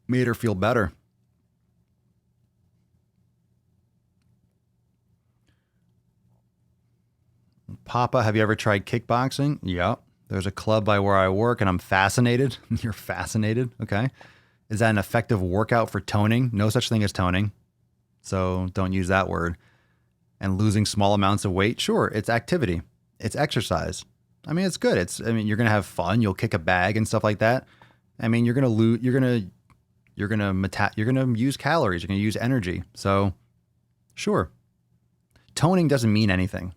Made her feel better. Papa, have you ever tried kickboxing? Yeah. There's a club by where I work and I'm fascinated. You're fascinated? Okay. Is that an effective workout for toning? No such thing as toning. So don't use that word. And losing small amounts of weight? Sure. It's activity. It's exercise. I mean, it's good. You're going to have fun. You'll kick a bag and stuff like that. I mean, you're going to lose, you're going to use calories. You're going to use energy. So sure. Toning doesn't mean anything.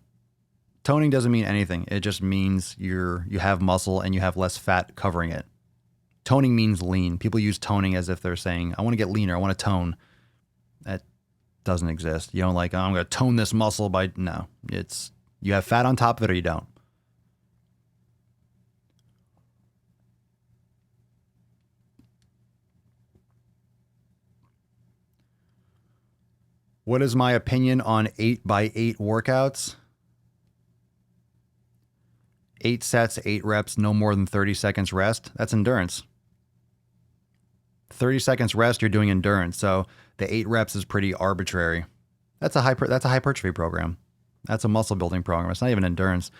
Toning doesn't mean anything. It just means you have muscle and you have less fat covering it. Toning means lean. People use toning as if they're saying, I want to get leaner. I want to tone. That doesn't exist. You don't like, oh, I'm going to tone this muscle by, no. It's, you have fat on top of it or you don't. What is my opinion on 8x8 workouts? 8 sets, 8 reps, no more than 30 seconds rest. That's endurance. 30 seconds rest, you're doing endurance. So the 8 reps is pretty arbitrary. That's a hypertrophy program. That's a muscle building program. It's not even endurance.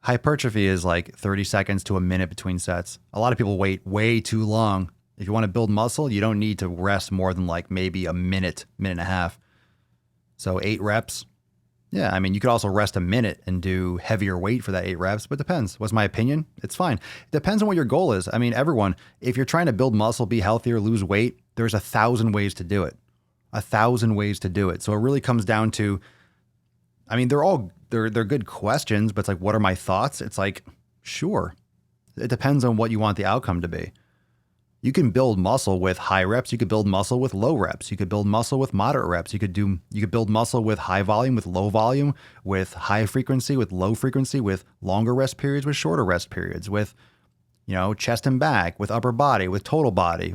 Hypertrophy is like 30 seconds to a minute between sets. A lot of people wait way too long. If you want to build muscle, you don't need to rest more than like maybe a minute, minute and a half. So 8 reps. Yeah, I mean, you could also rest a minute and do heavier weight for that 8 reps, but it depends. What's my opinion? It's fine. It depends on what your goal is. I mean, everyone, if you're trying to build muscle, be healthier, lose weight, there's 1,000 ways to do it. 1,000 ways to do it. So it really comes down to, I mean, they're good questions, but it's like, what are my thoughts? It's like, sure. It depends on what you want the outcome to be. You can build muscle with high reps. You could build muscle with low reps. You could build muscle with moderate reps. You could build muscle with high volume, with low volume, with high frequency, with low frequency, with longer rest periods, with shorter rest periods, with, chest and back, with upper body, with total body,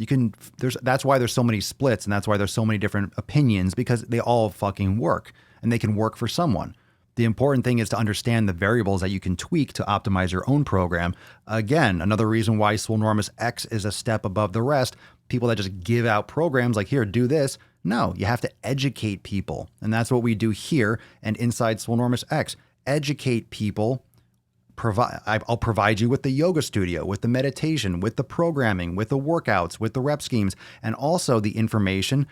that's why there's so many splits and that's why there's so many different opinions, because they all fucking work and they can work for someone. The important thing is to understand the variables that you can tweak to optimize your own program. Again, another reason why Swolenormous X is a step above the rest. People that just give out programs like, here, do this. No, you have to educate people. And that's what we do here and inside Swolenormous X. Educate people. I'll provide you with the yoga studio, with the meditation, with the programming, with the workouts, with the rep schemes, and also the information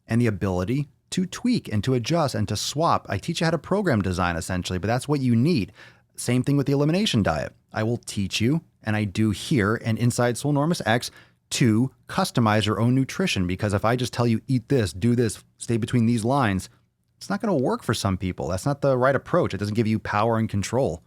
and the ability to tweak and to adjust and to swap. I teach you how to program design essentially, but that's what you need. Same thing with the elimination diet. I will teach you, and I do here and inside Swolenormous X, to customize your own nutrition. Because if I just tell you, eat this, do this, stay between these lines, it's not going to work for some people. That's not the right approach. It doesn't give you power and control.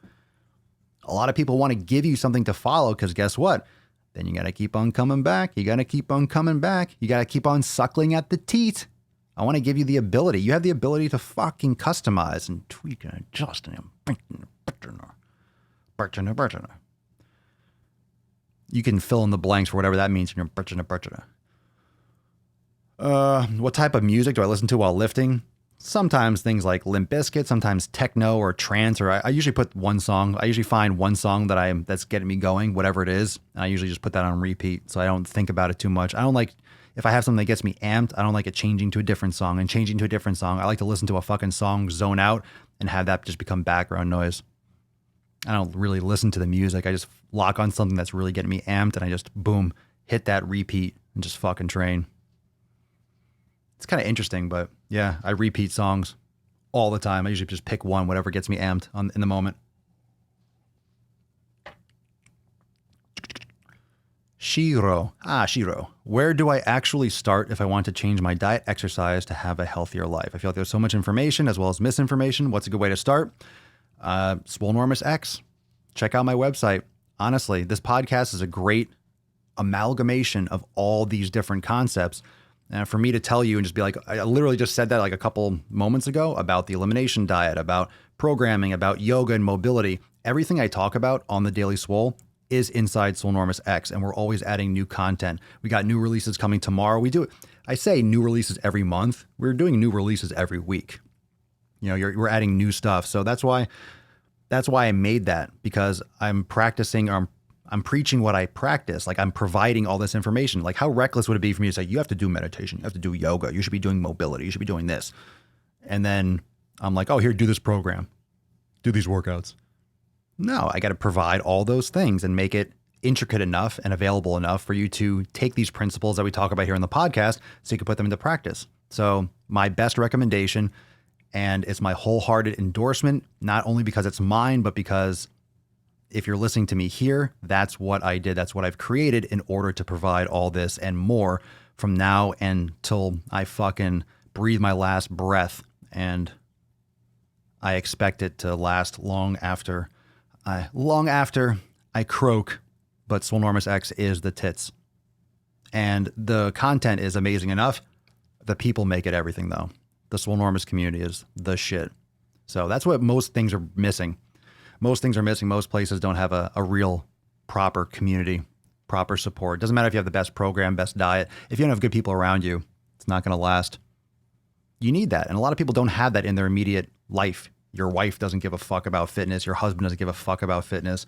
A lot of people want to give you something to follow because guess what? Then you got to keep on coming back. You got to keep on coming back. You got to keep on suckling at the teat. I want to give you the ability. You have the ability to fucking customize and tweak and adjust and you can fill in the blanks for whatever that means in your what type of music do I listen to while lifting? Sometimes things like Limp Bizkit, sometimes techno or trance, or I usually put one song. I usually find one song that's getting me going, whatever it is. And I usually just put that on repeat so I don't think about it too much. I don't like, if I have something that gets me amped, I don't like it changing to a different song and changing to a different song. I like to listen to a fucking song, zone out, and have that just become background noise. I don't really listen to the music. I just lock on something that's really getting me amped and I just, boom, hit that repeat and just fucking train. It's kind of interesting, but yeah, I repeat songs all the time. I usually just pick one, whatever gets me amped in the moment. Shiro. Where do I actually start if I want to change my diet, exercise to have a healthier life? I feel like there's so much information as well as misinformation. What's a good way to start? Swolenormous X. Check out my website. Honestly, this podcast is a great amalgamation of all these different concepts. And for me to tell you and just be like, I literally just said that like a couple moments ago about the elimination diet, about programming, about yoga and mobility. Everything I talk about on the Daily Swole is inside Swolenormous X, and we're always adding new content. We got new releases coming tomorrow. I say new releases every month. We're doing new releases every week. We're adding new stuff. So that's why I made that, because I'm practicing, or I'm preaching what I practice. Like, I'm providing all this information. Like, how reckless would it be for me to say, you have to do meditation, you have to do yoga, you should be doing mobility, you should be doing this. And then I'm like, oh, here, do this program, do these workouts. No, I got to provide all those things and make it intricate enough and available enough for you to take these principles that we talk about here in the podcast so you can put them into practice. So my best recommendation, and it's my wholehearted endorsement, not only because it's mine, but because if you're listening to me here, that's what I did. That's what I've created in order to provide all this and more from now until I fucking breathe my last breath. And I expect it to last long after I croak. But Swolenormous X is the tits. And the content is amazing enough. The people make it everything, though. The Swolenormous community is the shit. So that's what most things are missing. Most things are missing. Most places don't have a real proper community, proper support. Doesn't matter if you have the best program, best diet. If you don't have good people around you, it's not going to last. You need that. And a lot of people don't have that in their immediate life. Your wife doesn't give a fuck about fitness. Your husband doesn't give a fuck about fitness.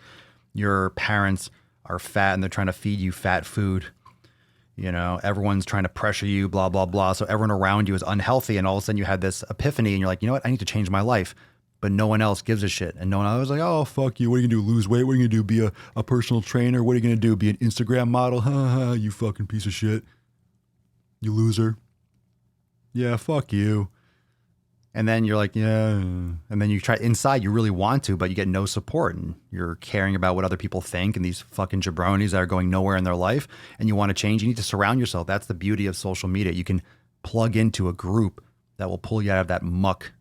Your parents are fat and they're trying to feed you fat food. Everyone's trying to pressure you, blah, blah, blah. So everyone around you is unhealthy. And all of a sudden you had this epiphany and you're like, you know what? I need to change my life. But no one else gives a shit. And no one else is like, oh, fuck you. What are you going to do? Lose weight? What are you going to do? Be a personal trainer? What are you going to do? Be an Instagram model? Ha, you fucking piece of shit. You loser. Yeah, fuck you. And then you're like, yeah. And then you try inside, you really want to, but you get no support. And you're caring about what other people think and these fucking jabronis that are going nowhere in their life. And you want to change. You need to surround yourself. That's the beauty of social media. You can plug into a group that will pull you out of that muck.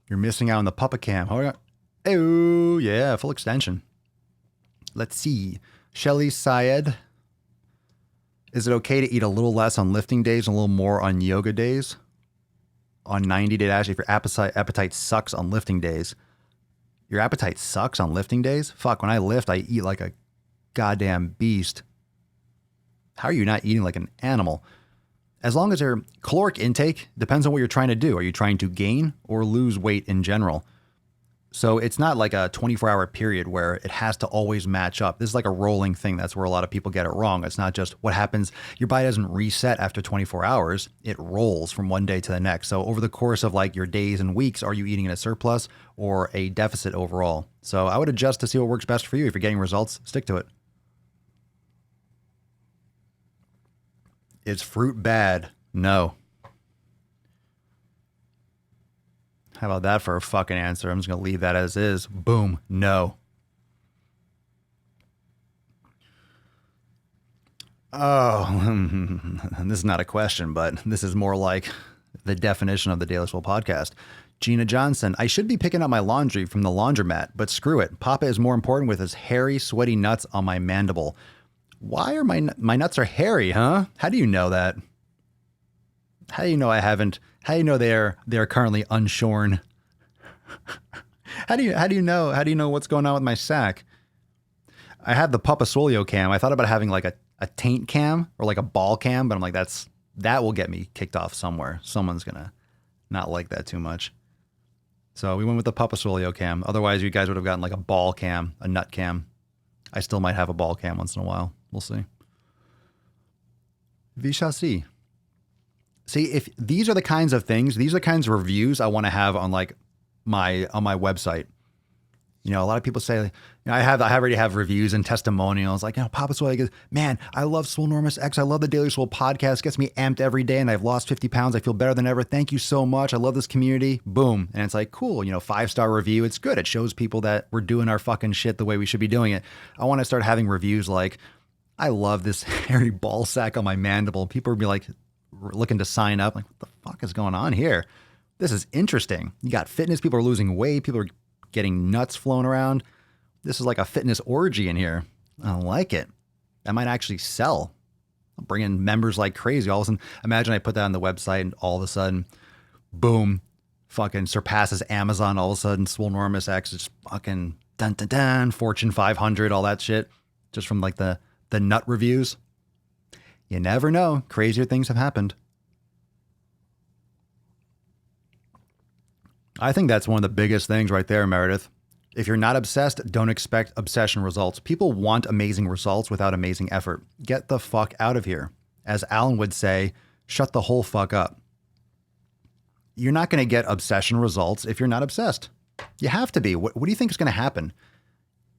You're missing out on the Puppa Cam. Oh, yeah, full extension. Let's see. Shelly Syed. Is it okay to eat a little less on lifting days and a little more on yoga days? On 90-day dash, if your appetite sucks on lifting days. Your appetite sucks on lifting days? Fuck, when I lift, I eat like a goddamn beast. How are you not eating like an animal? As long as your caloric intake depends on what you're trying to do. Are you trying to gain or lose weight in general? So it's not like a 24-hour period where it has to always match up. This is like a rolling thing. That's where a lot of people get it wrong. It's not just what happens. Your body doesn't reset after 24 hours. It rolls from one day to the next. So over the course of like your days and weeks, are you eating in a surplus or a deficit overall? So I would adjust to see what works best for you. If you're getting results, stick to it. Is fruit bad? No. How about that for a fucking answer? I'm just going to leave that as is. Boom. No. Oh, this is not a question, but this is more like the definition of the Daily Swole podcast. Gina Johnson, I should be picking up my laundry from the laundromat, but screw it. Papa is more important with his hairy, sweaty nuts on my mandible. Why are my nuts are hairy, huh? How do you know that? How do you know I haven't? How do you know they're currently unshorn? How do you know what's going on with my sack? I had the Papa Swolio cam. I thought about having like a taint cam or like a ball cam, but I'm like, that will get me kicked off somewhere. Someone's gonna not like that too much. So we went with the Papa Swolio cam. Otherwise, you guys would have gotten like a ball cam, a nut cam. I still might have a ball cam once in a while. We'll see. We shall see. See, if these are the kinds of things, these are the kinds of reviews I want to have on like my website. You know, a lot of people say, I already have reviews and testimonials like, Papa Swole goes, man, I love Swolenormous X. I love the Daily Swole podcast. Gets me amped every day and I've lost 50 pounds. I feel better than ever. Thank you so much. I love this community. Boom. And it's like, cool, 5-star review. It's good. It shows people that we're doing our fucking shit the way we should be doing it. I want to start having reviews like, I love this hairy ball sack on my mandible. People would be like, looking to sign up. Like, what the fuck is going on here? This is interesting. You got fitness. People are losing weight. People are getting nuts flown around. This is like a fitness orgy in here. I like it. That might actually sell. I'll bring in members like crazy. All of a sudden, imagine I put that on the website and all of a sudden, boom, fucking surpasses Amazon. All of a sudden, Swolenormous X is fucking dun dun dun, Fortune 500, all that shit. Just from like the nut reviews. You never know. Crazier things have happened. I think that's one of the biggest things right there, Meredith. If you're not obsessed, don't expect obsession results. People want amazing results without amazing effort. Get the fuck out of here. As Alan would say, shut the whole fuck up. You're not going to get obsession results if you're not obsessed. You have to be. What do you think is going to happen?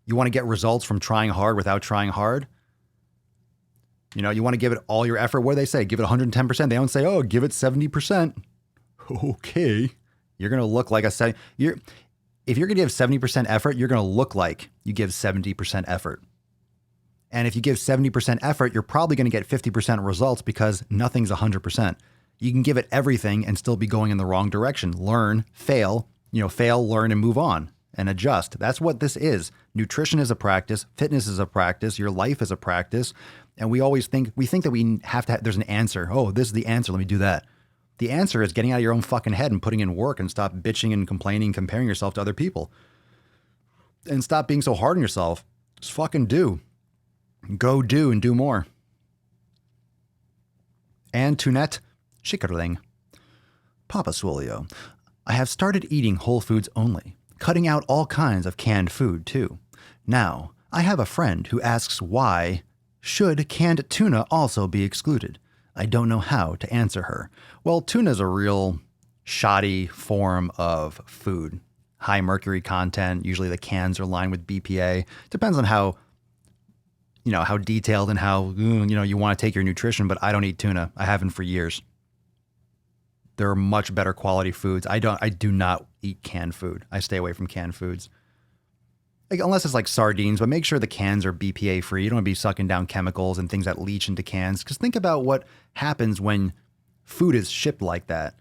You want to get results from trying hard without trying hard? You know, you want to give it all your effort. What do they say? Give it 110%. They don't say, oh, give it 70%. Okay. You're going to look like if you're going to give 70% effort, you're going to look like you give 70% effort. And if you give 70% effort, you're probably going to get 50% results because nothing's 100%. You can give it everything and still be going in the wrong direction. Learn, fail, learn and move on and adjust. That's what this is. Nutrition is a practice. Fitness is a practice. Your life is a practice. And we think that we have to there's an answer. Oh, this is the answer. Let me do that. The answer is getting out of your own fucking head and putting in work and stop bitching and complaining, comparing yourself to other people. And stop being so hard on yourself. Just fucking do. Go do and do more. And Tunette Schickerling. Papa Swolio, I have started eating whole foods only, cutting out all kinds of canned food too. Now, I have a friend who asks why should canned tuna also be excluded? I don't know how to answer her. Well, tuna is a real shoddy form of food. High mercury content. Usually the cans are lined with BPA. Depends on how detailed and how, you want to take your nutrition, but I don't eat tuna. I haven't for years. There are much better quality foods. I do not eat canned food. I stay away from canned foods. Like, unless it's like sardines, but make sure the cans are BPA free. You don't want to be sucking down chemicals and things that leach into cans. Because think about what happens when food is shipped like that.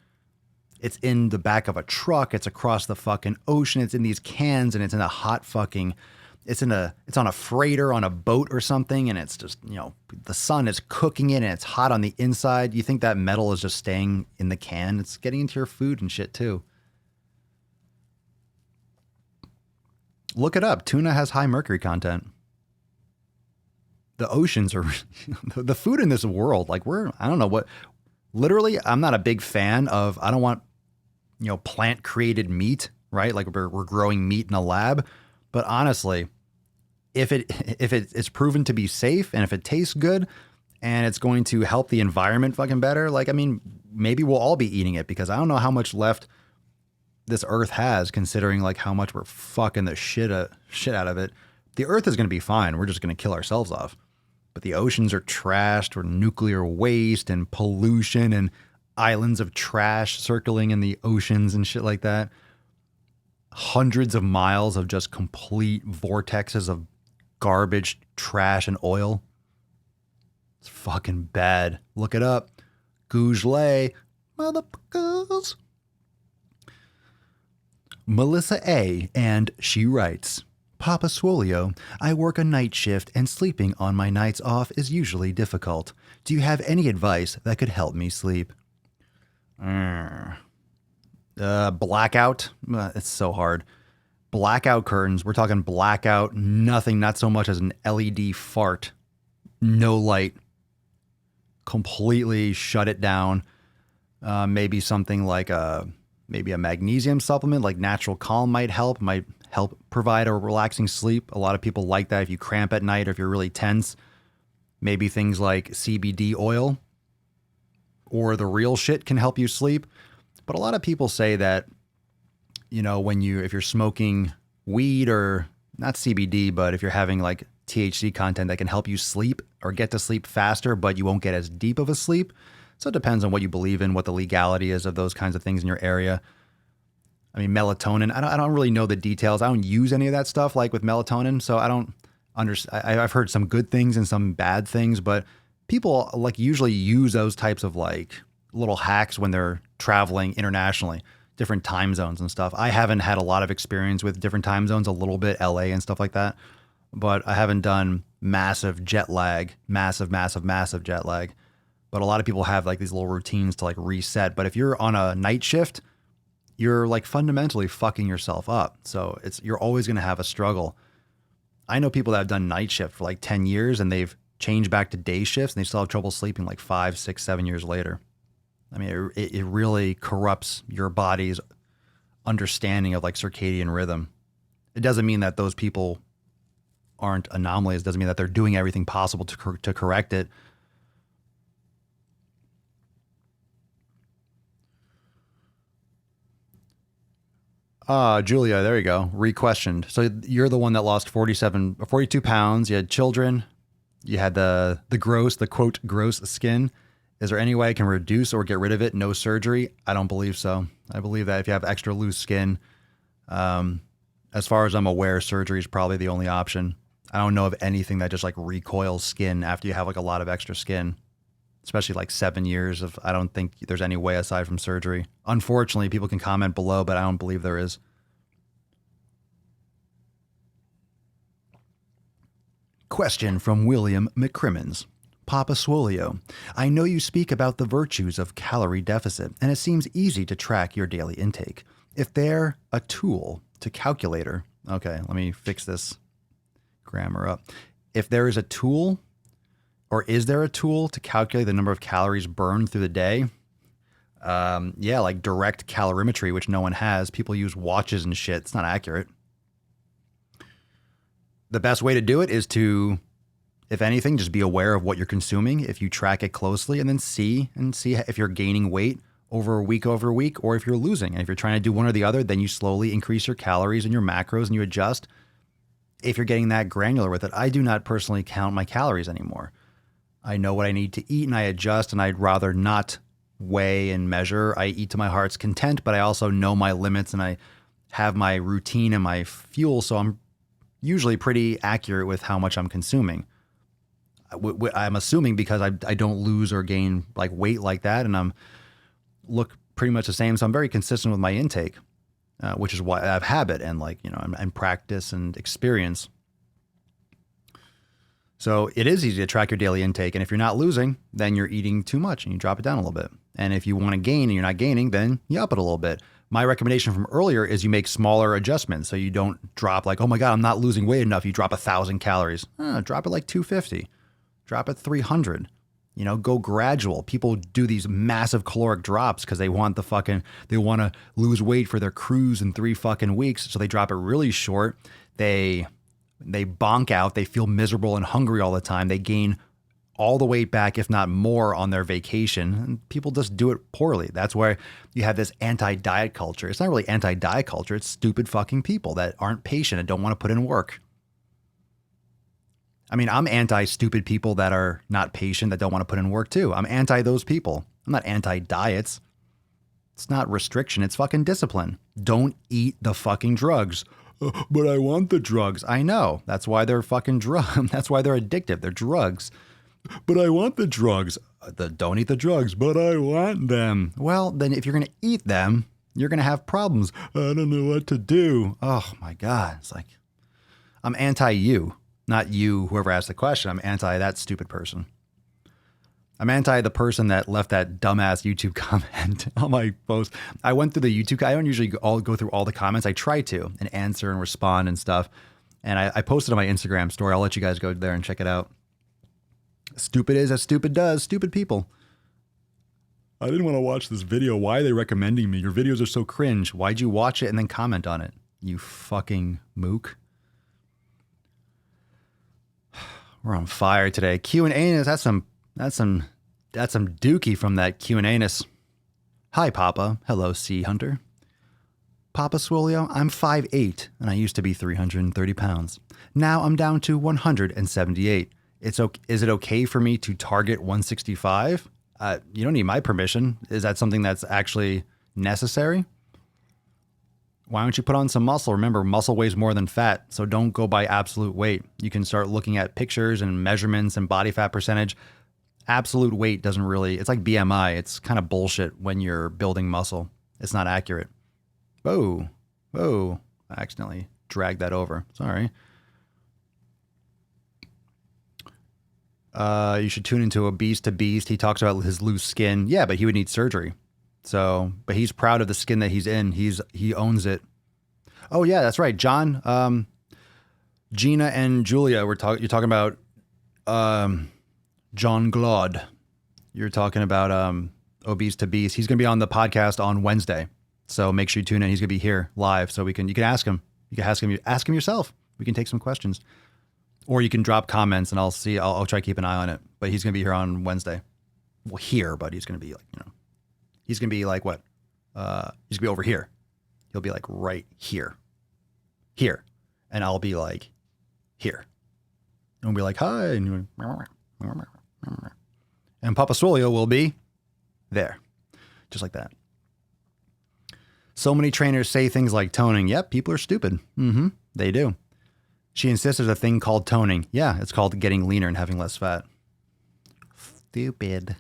It's in the back of a truck. It's across the fucking ocean. It's in these cans and it's in a hot fucking, it's on a freighter on a boat or something. And it's just, the sun is cooking it and it's hot on the inside. You think that metal is just staying in the can? It's getting into your food and shit too. Look it up. Tuna has high mercury content. The oceans are the food in this world. Like I don't know what, literally, I'm not a big fan of, I don't want, plant created meat, right? Like we're growing meat in a lab. But honestly, if it's proven to be safe and if it tastes good and it's going to help the environment fucking better, maybe we'll all be eating it because I don't know how much left this earth has, considering like how much we're fucking the shit out of it. The earth is going to be fine. We're just going to kill ourselves off. But the oceans are trashed, or nuclear waste and pollution and islands of trash circling in the oceans and shit like that. Hundreds of miles of just complete vortexes of garbage, trash, and oil. It's fucking bad. Look it up. Gougelet. Motherfuckers. Melissa A. and she writes, Papa Swolio, I work a night shift and sleeping on my nights off is usually difficult. Do you have any advice that could help me sleep? Blackout. It's so hard. Blackout curtains. We're talking blackout. Nothing, not so much as an LED fart. No light. Completely shut it down. Maybe something like maybe a magnesium supplement like Natural Calm might help provide a relaxing sleep. A lot of people like that if you cramp at night or if you're really tense. Maybe things like CBD oil or the real shit can help you sleep. But a lot of people say that, if you're smoking weed or not CBD, but if you're having like THC content that can help you sleep or get to sleep faster, but you won't get as deep of a sleep. So it depends on what you believe in, what the legality is of those kinds of things in your area. I mean, melatonin, I don't really know the details. I don't use any of that stuff like with melatonin. So I don't understand. I've heard some good things and some bad things, but people like usually use those types of like little hacks when they're traveling internationally. different time zones and stuff. I haven't had a lot of experience with different time zones, a little bit LA and stuff like that, but I haven't done massive jet lag, massive jet lag. But a lot of people have like these little routines to like reset. But if you're on a night shift, you're like fundamentally fucking yourself up. So you're always going to have a struggle. I know people that have done night shift for like 10 years and they've changed back to day shifts and they still have trouble sleeping like 5, 6, 7 years later. I mean, it really corrupts your body's understanding of like circadian rhythm. It doesn't mean that those people aren't anomalies. It doesn't mean that they're doing everything possible to correct it. Julia, there you go. Re-questioned. So you're the one that lost 42 pounds. You had children. You had the quote, gross skin. Is there any way I can reduce or get rid of it? No surgery? I don't believe so. I believe that if you have extra loose skin, as far as I'm aware, surgery is probably the only option. I don't know of anything that just like recoils skin after you have like a lot of extra skin, especially like 7 years of, I don't think there's any way aside from surgery. Unfortunately, people can comment below, but I don't believe there is. Question from William McCrimmins. Papa Swolio, I know you speak about the virtues of calorie deficit, and it seems easy to track your daily intake. If they're a tool to calculator, okay, let me fix this grammar up. If there is a tool, or is there a tool to calculate the number of calories burned through the day? Yeah, like direct calorimetry, which no one has. People use watches and shit. It's not accurate. The best way to do it is to, if anything, just be aware of what you're consuming. If you track it closely and then see if you're gaining weight over week, or if you're losing. And if you're trying to do one or the other, then you slowly increase your calories and your macros and you adjust. If you're getting that granular with it, I do not personally count my calories anymore. I know what I need to eat and I adjust, and I'd rather not weigh and measure. I eat to my heart's content, but I also know my limits and I have my routine and my fuel. So I'm usually pretty accurate with how much I'm consuming. I'm assuming because I don't lose or gain like weight like that, and I'm look pretty much the same. So I'm very consistent with my intake, which is why I have habit and and practice and experience. So it is easy to track your daily intake. And if you're not losing, then you're eating too much and you drop it down a little bit. And if you want to gain and you're not gaining, then you up it a little bit. My recommendation from earlier is you make smaller adjustments. So you don't drop like, oh my God, I'm not losing weight enough. You drop 1,000 calories. Drop it like 250. Drop it 300. Go gradual. People do these massive caloric drops because they want to lose weight for their cruise in 3 fucking weeks. So they drop it really short. They bonk out. They feel miserable and hungry all the time. They gain all the weight back, if not more, on their vacation. And people just do it poorly. That's why you have this anti-diet culture. It's not really anti-diet culture. It's stupid fucking people that aren't patient and don't want to put in work. I mean, I'm anti-stupid people that are not patient, that don't want to put in work too. I'm anti those people. I'm not anti-diets. It's not restriction. It's fucking discipline. Don't eat the fucking drugs. But I want the drugs. I know. That's why they're fucking drugs. That's why they're addictive. They're drugs. But I want the drugs. Don't eat the drugs, but I want them. Well, then if you're going to eat them, you're going to have problems. I don't know what to do. Oh my God. It's like, I'm anti-you. Not you, whoever asked the question. I'm anti that stupid person. I'm anti the person that left that dumbass YouTube comment on my post. I went through the YouTube. I don't usually go through all the comments. I try to and answer and respond and stuff. And I posted on my Instagram story. I'll let you guys go there and check it out. Stupid is as stupid does. Stupid people. I didn't want to watch this video. Why are they recommending me? Your videos are so cringe. Why'd you watch it and then comment on it? You fucking mook. We're on fire today. Q&Anus, that's some dookie from that Q&Anus. Hi, Papa. Hello, Sea Hunter. Papa Swolio, I'm 5'8", and I used to be 330 pounds. Now I'm down to 178. Is it okay for me to target 165? You don't need my permission. Is that something that's actually necessary? Why don't you put on some muscle? Remember, muscle weighs more than fat, so don't go by absolute weight. You can start looking at pictures and measurements and body fat percentage. Absolute weight doesn't really, it's like BMI. It's kind of bullshit when you're building muscle. It's not accurate. Oh, oh, I accidentally dragged that over. Sorry. You should tune into Obese to Beast. He talks about his loose skin. Yeah, but he would need surgery. So, but he's proud of the skin that he's in. He owns it. Oh yeah, that's right. John, Gina and Julia you're talking about John Glaude. You're talking about Obese to Beast. He's going to be on the podcast on Wednesday. So make sure you tune in. He's going to be here live. So you can ask him. You can ask him yourself. We can take some questions. Or you can drop comments and I'll try to keep an eye on it. But he's going to be here on Wednesday. Well, here, but he's going to be like, he's going to be like what? He's going to be over here. He'll be like right here. Here. And I'll be like here. And we'll be like, hi. And Papa Swole will be there. Just like that. So many trainers say things like toning. Yep, people are stupid. Mm-hmm. They do. She insists there's a thing called toning. Yeah, it's called getting leaner and having less fat. Stupid.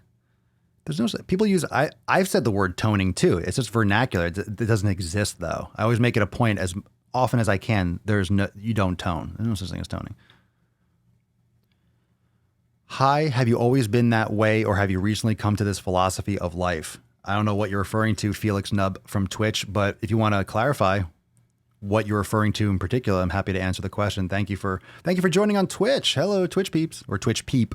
There's no, people use, I've said the word toning too. It's just vernacular. It doesn't exist though. I always make it a point as often as I can. You don't tone. There's no such thing as toning. Hi, have you always been that way or have you recently come to this philosophy of life? I don't know what you're referring to, Felix Nub from Twitch, but if you want to clarify what you're referring to in particular, I'm happy to answer the question. Thank you for joining on Twitch. Hello, Twitch peeps or Twitch peep.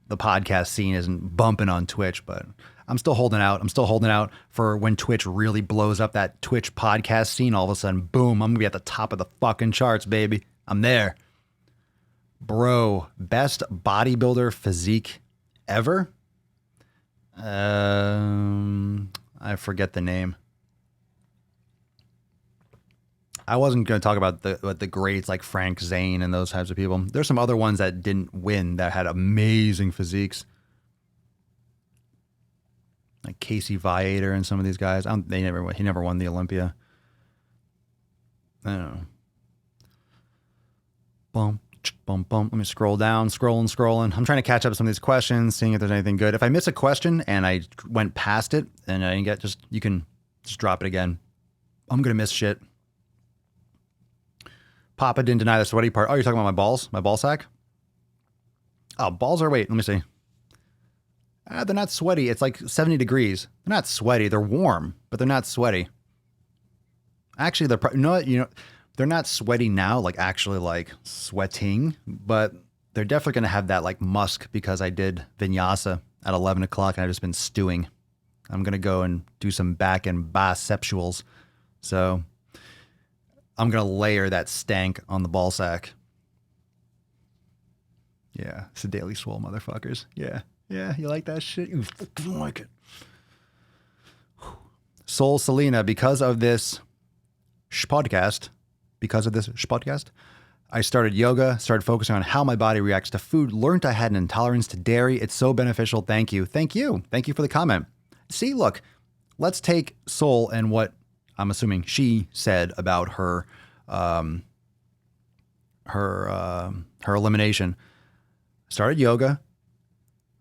The podcast scene isn't bumping on Twitch, but I'm still holding out. I'm still holding out for when Twitch really blows up that Twitch podcast scene. All of a sudden, boom, I'm going to be at the top of the fucking charts, baby. I'm there. Bro, best bodybuilder physique ever? I forget the name. I wasn't going to talk about the greats like Frank Zane and those types of people. There's some other ones that didn't win that had amazing physiques. Like Casey Viator and some of these guys. He never won the Olympia. I don't know. Boom. Let me scroll down, scrolling. I'm trying to catch up with some of these questions, seeing if there's anything good. If I miss a question and I went past it and I didn't get, you can just drop it again. I'm going to miss shit. Papa didn't deny the sweaty part. Oh, you're talking about my balls? My ball sack? Oh, balls are, wait, let me see. They're not sweaty. It's like 70 degrees. They're not sweaty. They're warm, but they're not sweaty. Actually, they're not sweaty now, like actually like sweating, but they're definitely going to have that like musk because I did vinyasa at 11 o'clock and I've just been stewing. I'm going to go and do some back and biceptuals. So I'm going to layer that stank on the ball sack. Yeah, it's a Daily Swole, motherfuckers. Yeah, you like that shit? You fucking like it. Soul Selena, because of this podcast, I started yoga, started focusing on how my body reacts to food, learned I had an intolerance to dairy. It's so beneficial. Thank you. Thank you for the comment. See, look, let's take Soul and what I'm assuming she said about her elimination. Started yoga,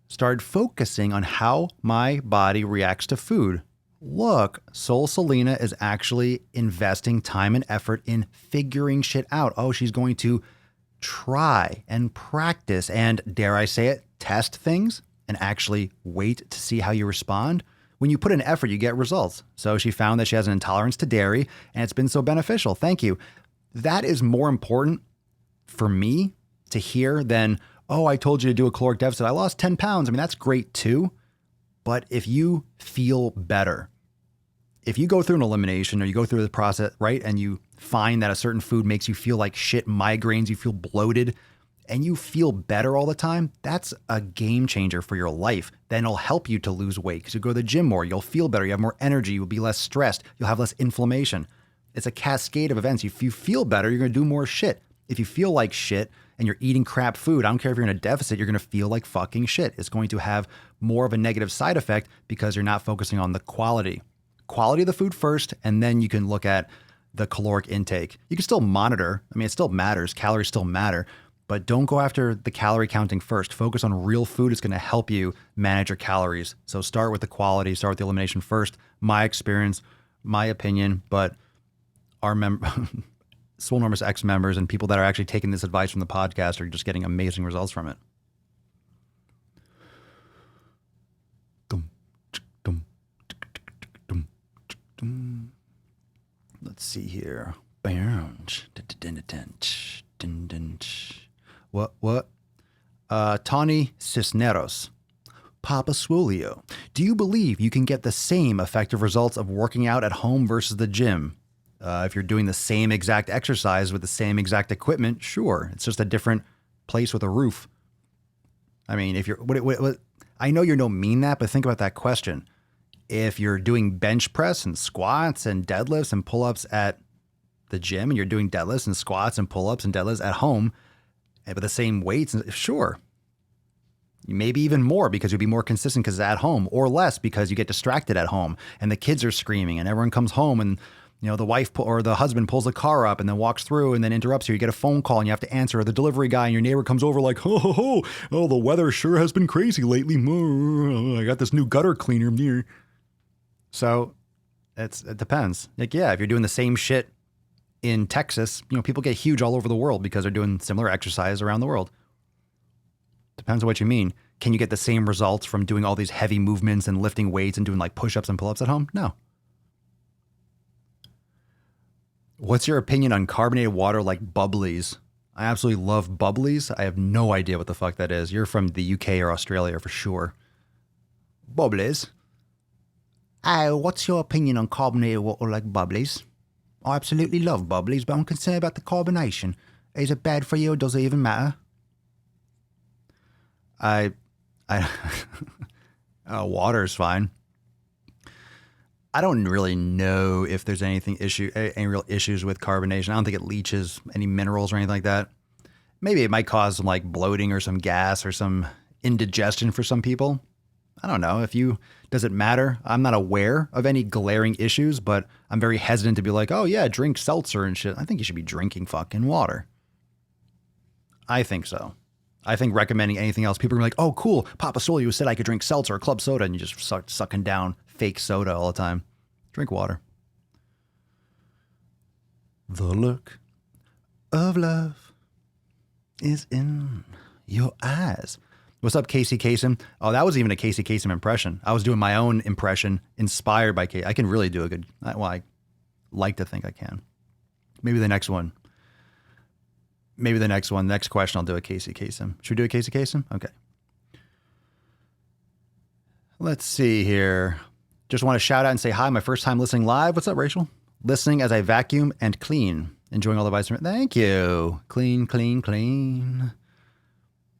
started focusing on how my body reacts to food. Look, Soul Selena is actually investing time and effort in figuring shit out. Oh, she's going to try and practice and, dare I say it, test things and actually wait to see how you respond. When you put in effort, you get results. So she found that she has an intolerance to dairy and it's been so beneficial. Thank you. That is more important for me to hear than, oh, I told you to do a caloric deficit. I lost 10 pounds. I mean, that's great too. But if you feel better, if you go through an elimination or you go through the process, right, and you find that a certain food makes you feel like shit, migraines, you feel bloated, and you feel better all the time, that's a game changer for your life. Then it'll help you to lose weight because you go to the gym more, you'll feel better, you have more energy, you'll be less stressed, you'll have less inflammation. It's a cascade of events. If you feel better, you're going to do more shit. If you feel like shit and you're eating crap food, I don't care if you're in a deficit, you're going to feel like fucking shit. It's going to have more of a negative side effect because you're not focusing on the quality. Quality of the food first, and then you can look at the caloric intake. You can still monitor. I mean, it still matters. Calories still matter, but don't go after the calorie counting first. Focus on real food. It's going to help you manage your calories. So start with the quality, start with the elimination first. My experience my opinion, but our Swolenormous X members and people that are actually taking this advice from the podcast are just getting amazing results from it. Let's see here. What? Tawny Cisneros. Papa Swolio, do you believe you can get the same effective results of working out at home versus the gym? If you're doing the same exact exercise with the same exact equipment, sure. It's just a different place with a roof. I mean, if you're, I know you don't mean that, but think about that question. If you're doing bench press and squats and deadlifts and pull-ups at the gym, and you're doing deadlifts and squats and pull-ups and deadlifts at home with the same weights, sure. Maybe even more because you'll be more consistent because it's at home, or less because you get distracted at home and the kids are screaming and everyone comes home and, you know, the wife or the husband pulls the car up and then walks through and then interrupts you. You get a phone call and you have to answer, or the delivery guy and your neighbor comes over like, oh, the weather sure has been crazy lately. I got this new gutter cleaner here. So it depends. Like, yeah, if you're doing the same shit in Texas, you know, people get huge all over the world because they're doing similar exercise around the world. Depends on what you mean. Can you get the same results from doing all these heavy movements and lifting weights and doing like push-ups and pull-ups at home? No. What's your opinion on carbonated water like bubblies? I absolutely love bubblies. I have no idea what the fuck that is. You're from the UK or Australia for sure. Bubblies? What's your opinion on carbonated water like bubblies? I absolutely love bubblies, but I'm concerned about the carbonation. Is it bad for you or does it even matter? Water's fine. I don't really know if there's any real issues with carbonation. I don't think it leaches any minerals or anything like that. Maybe it might cause some like bloating or some gas or some indigestion for some people. I don't know. Does it matter? I'm not aware of any glaring issues, but I'm very hesitant to be like, oh yeah, drink seltzer and shit. I think you should be drinking fucking water. I think so. I think recommending anything else, people are like, oh, cool. Papa Swole said I could drink seltzer or club soda, and you just start sucking down fake soda all the time. Drink water. The look of love is in your eyes. What's up, Casey Kasem? Oh, that was even a Casey Kasem impression. I was doing my own impression inspired by Casey. I can really do a good, well, I like to think I can. Maybe the next one. Next question, I'll do a Casey Kasem. Should we do a Casey Kasem? Okay. Let's see here. Just want to shout out and say hi. My first time listening live. What's up, Rachel? Listening as I vacuum and clean. Enjoying all the advice from it. Thank you. Clean, clean, clean.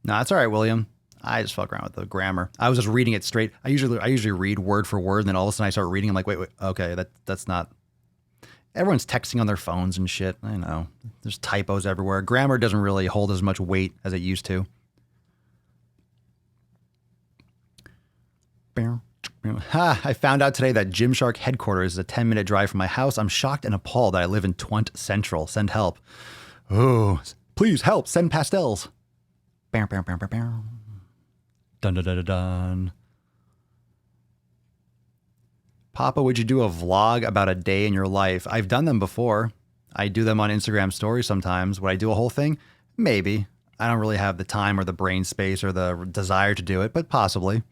No, that's all right, William. I just fuck around with the grammar. I was just reading it straight. I usually read word for word, and then all of a sudden I start reading. I'm like, wait, okay, that's not. Everyone's texting on their phones and shit. I know. There's typos everywhere. Grammar doesn't really hold as much weight as it used to. I found out today that Gymshark headquarters is a 10-minute drive from my house. I'm shocked and appalled that I live in Twent Central. Send help. Oh, please help. Send pastels. Dun dun dun dun dun. Papa, would you do a vlog about a day in your life? I've done them before. I do them on Instagram stories sometimes. Would I do a whole thing? Maybe. I don't really have the time or the brain space or the desire to do it, but possibly.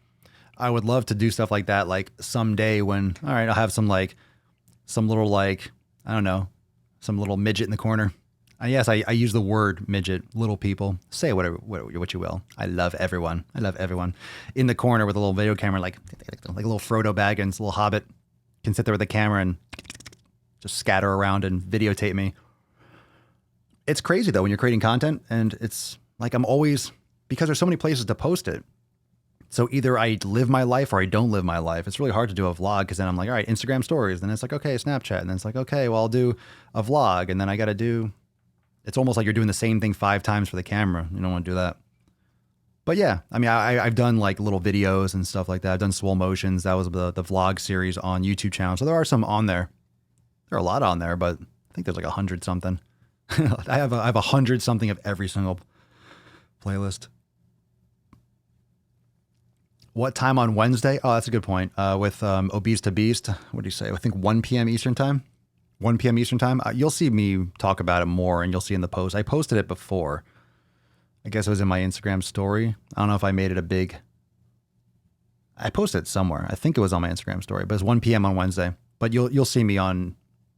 I would love to do stuff like that, like someday when, all right, I'll have some little I don't know, some little midget in the corner. Yes, I use the word midget, little people. Say what you will. I love everyone. In the corner with a little video camera, like a little Frodo Baggins, a little hobbit, can sit there with a camera and just scatter around and videotape me. It's crazy though when you're creating content, and it's like I'm always, because there's so many places to post it. So either I live my life or I don't live my life. It's really hard to do a vlog because then I'm like, all right, Instagram stories. Then it's like, okay, Snapchat. And then it's like, okay, well, I'll do a vlog. And then I got to do, it's almost like you're doing the same thing 5 times for the camera. You don't want to do that. But yeah, I mean, I've done like little videos and stuff like that. I've done Swole Motions. That was the vlog series on YouTube channel. So there are some on there. There are a lot on there, but I think there's like 100 something. I have 100 something of every single playlist. What time on Wednesday? Oh, that's a good point. With Obese to Beast, what do you say? I think 1 p.m. Eastern time. 1 p.m. Eastern time. You'll see me talk about it more, and you'll see in the post. I posted it before. I guess it was in my Instagram story. I don't know if I made it a big... I posted it somewhere. I think it was on my Instagram story, but it's 1 p.m. on Wednesday. But you'll see me on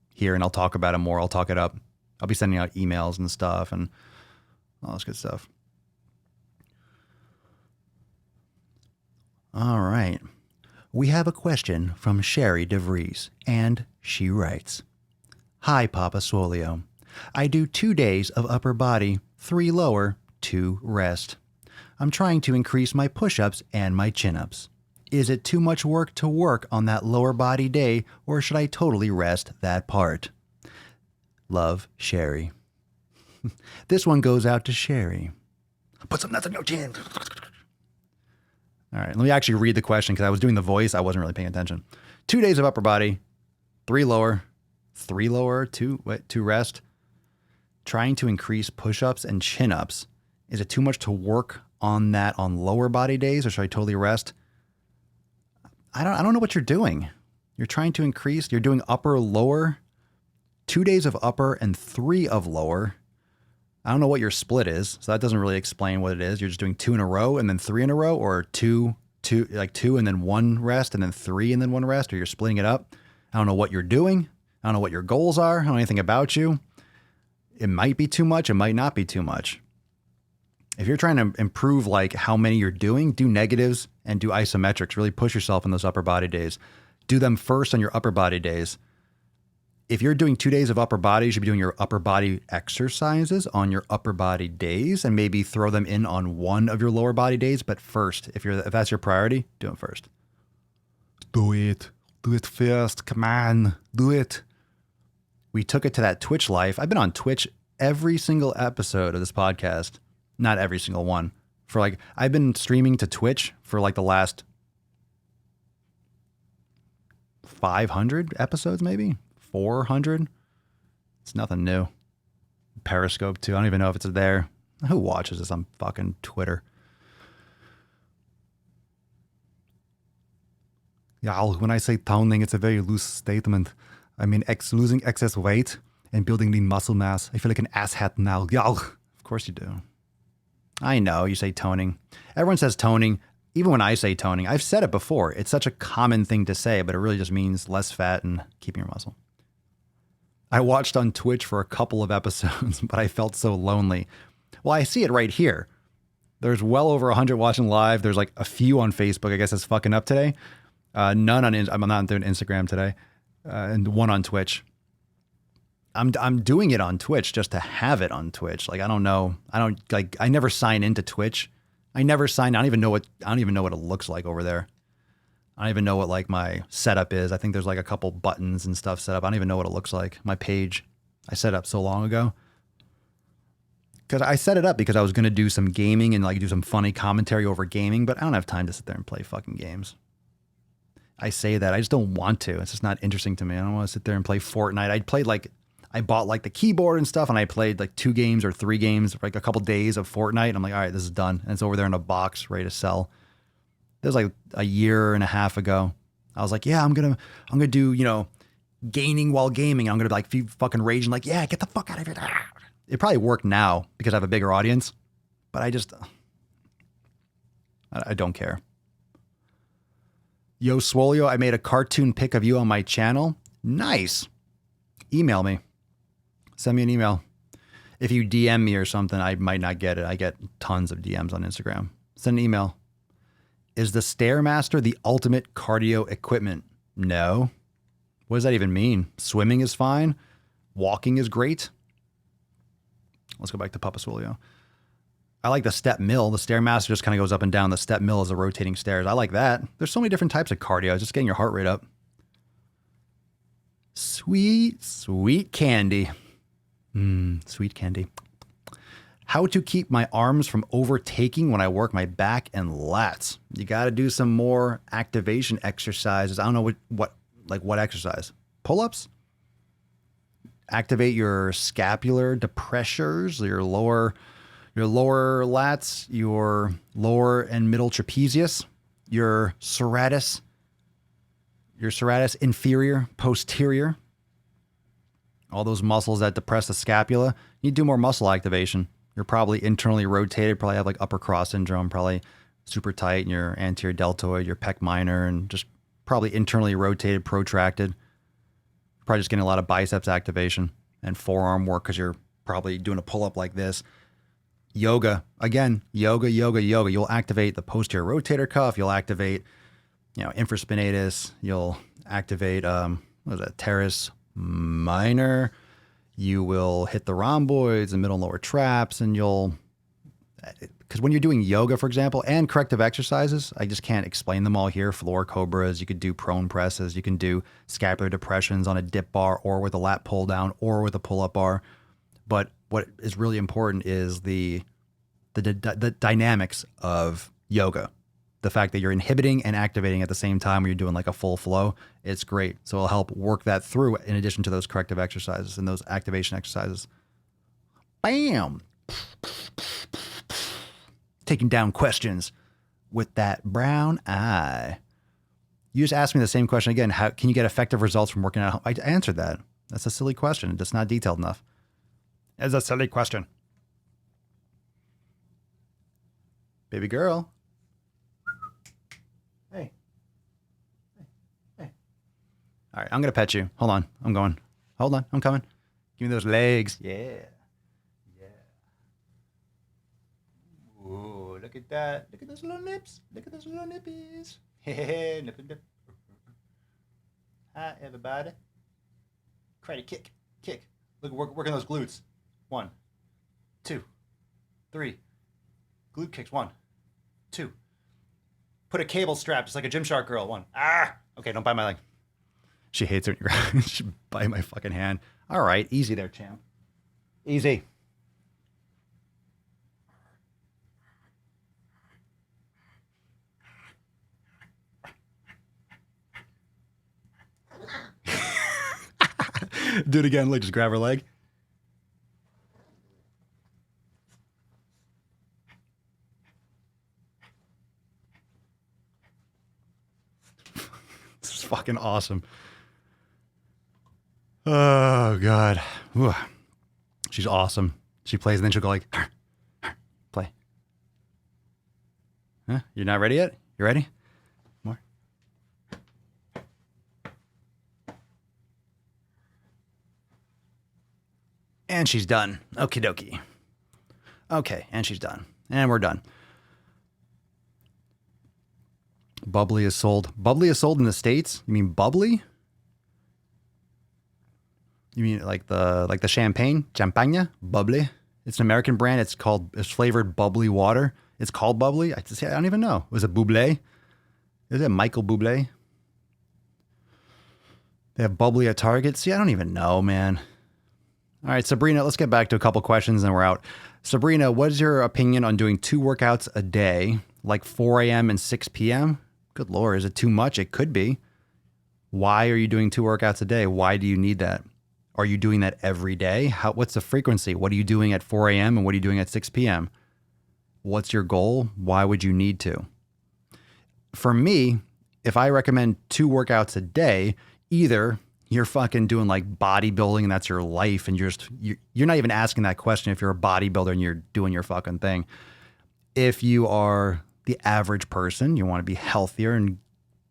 here, and I'll talk about it more. I'll talk it up. I'll be sending out emails and stuff, and all this good stuff. All right. We have a question from Sherry DeVries, and she writes, Hi, Papa Swolio. I do 2 days of upper body, 3 lower, 2 rest. I'm trying to increase my push-ups and my chin-ups. Is it too much work to work on that lower body day, or should I totally rest that part? Love, Sherry. This one goes out to Sherry. Put some nuts on your chin. All right, let me actually read the question because I was doing the voice. I wasn't really paying attention. 2 days of upper body, 3 lower, 2 rest. Trying to increase push-ups and chin-ups. Is it too much to work on that on lower body days, or should I totally rest? I don't know what you're doing. You're trying to increase. You're doing upper, lower, 2 days of upper and 3 of lower. I don't know what your split is, so that doesn't really explain what it is. You're just doing 2 in a row and then 3 in a row, or 2 and then 1 rest and then 3 and then 1 rest, or you're splitting it up. I don't know what you're doing. I don't know what your goals are. I don't know anything about you. It might be too much. It might not be too much. If you're trying to improve like how many you're doing, do negatives and do isometrics. Really push yourself in those upper body days. Do them first on your upper body days. If you're doing 2 days of upper body, you should be doing your upper body exercises on your upper body days, and maybe throw them in on one of your lower body days. But first, if that's your priority, do it first. Do it first. Come on, do it. We took it to that Twitch life. I've been on Twitch every single episode of this podcast. Not every single one. I've been streaming to Twitch for like the last 500 episodes, maybe 400. It's nothing new. Periscope too. I don't even know if it's there. Who watches this on fucking Twitter? Yeah, when I say toning, it's a very loose statement. I mean, losing excess weight and building lean muscle mass. I feel like an asshat now. Yeah, of course you do. I know you say toning. Everyone says toning. Even when I say toning, I've said it before. It's such a common thing to say, but it really just means less fat and keeping your muscle. I watched on Twitch for a couple of episodes, but I felt so lonely. Well, I see it right here. There's well over 100 watching live. There's like a few on Facebook. I guess it's fucking up today. None on, I'm not doing Instagram today. And 1 on Twitch. I'm doing it on Twitch just to have it on Twitch. Like, I don't know. I never sign into Twitch. I don't even know what it looks like over there. I don't even know what like my setup is. I think there's like a couple buttons and stuff set up. I don't even know what it looks like. My page, I set up so long ago. Because I set it up because I was going to do some gaming and like do some funny commentary over gaming, but I don't have time to sit there and play fucking games. I say that. I just don't want to. It's just not interesting to me. I don't want to sit there and play Fortnite. I bought like the keyboard and stuff, and I played like 2 games or 3 games for like a couple days of Fortnite. I'm like, all right, this is done. And it's over there in a box ready to sell. That was like a year and a half ago. I was like, yeah, I'm gonna do, gaining while gaming. I'm gonna like be fucking raging like, yeah, get the fuck out of here. It probably worked now because I have a bigger audience, but I don't care. Yo, Swolio, I made a cartoon pic of you on my channel. Nice. Email me. Send me an email. If you DM me or something, I might not get it. I get tons of DMs on Instagram. Send an email. Is the Stairmaster the ultimate cardio equipment? No. What does that even mean? Swimming is fine. Walking is great. Let's go back to Papa Swolio. I like the step mill. The Stairmaster just kind of goes up and down. The step mill is a rotating stairs. I like that. There's so many different types of cardio. It's just getting your heart rate up. Sweet, sweet candy. Sweet candy. How to keep my arms from overtaking when I work my back and lats. You got to do some more activation exercises. I don't know what exercise. Pull-ups? Activate your scapular depressors, your lower lats, your lower and middle trapezius. your serratus inferior, posterior, all those muscles that depress the scapula. You need to do more muscle activation. You're probably internally rotated, probably have like upper cross syndrome, probably super tight in your anterior deltoid, your pec minor, and just probably internally rotated, protracted. Probably just getting a lot of biceps activation and forearm work because you're probably doing a pull-up like this. Yoga. Again, yoga. You'll activate the posterior rotator cuff. You'll activate, infraspinatus. You'll activate, teres minor. You will hit the rhomboids and middle and lower traps, and because when you're doing yoga, for example, and corrective exercises, I just can't explain them all here. Floor cobras, you could do prone presses, you can do scapular depressions on a dip bar or with a lat pull down or with a pull-up bar. But what is really important is the dynamics of yoga. The fact that you're inhibiting and activating at the same time when you're doing like a full flow, it's great. So it'll help work that through in addition to those corrective exercises and those activation exercises. Bam! Taking down questions with that brown eye. You just asked me the same question again. How can you get effective results from working out? I answered that. That's a silly question. It's not detailed enough. It's a silly question. Baby girl. Hey. All right, I'm going to pet you. Hold on. I'm going. Hold on. I'm coming. Give me those legs. Yeah. Ooh, look at that. Look at those little nips. Look at those little nippies. Hey, nip and dip. Hi, everybody. Karate kick. Kick. Look, working those glutes. 1, 2, 3. Glute kicks. 1, 2. Put a cable strap just like a Gymshark girl. 1. Ah! Okay, don't bite my leg. She hates it when you're she bite my fucking hand. All right, easy there, champ. Easy. Do it again. Look, just grab her leg. This is fucking awesome. Oh, God. Ooh. She's awesome. She plays and then she'll go like, play. Huh? You're not ready yet? You ready? More. And she's done. Okie dokie. Okay, and she's done. And we're done. Bubbly is sold. Bubbly is sold in the States? You mean bubbly? You mean like the champagne? Champagne? Bubbly? It's an American brand. It's flavored bubbly water. It's called bubbly? I don't even know. Was it Bublé? Is it Michael Bublé? They have bubbly at Target? See, I don't even know, man. All right, Sabrina, let's get back to a couple questions and we're out. Sabrina, what is your opinion on doing 2 workouts a day, like 4 a.m. and 6 p.m.? Good Lord, is it too much? It could be. Why are you doing 2 workouts a day? Why do you need that? Are you doing that every day? What's the frequency? What are you doing at 4 a.m. and what are you doing at 6 p.m.? What's your goal? Why would you need to? For me, if I recommend 2 workouts a day, either you're fucking doing like bodybuilding and that's your life and you're not even asking that question if you're a bodybuilder and you're doing your fucking thing. If you are the average person, you want to be healthier and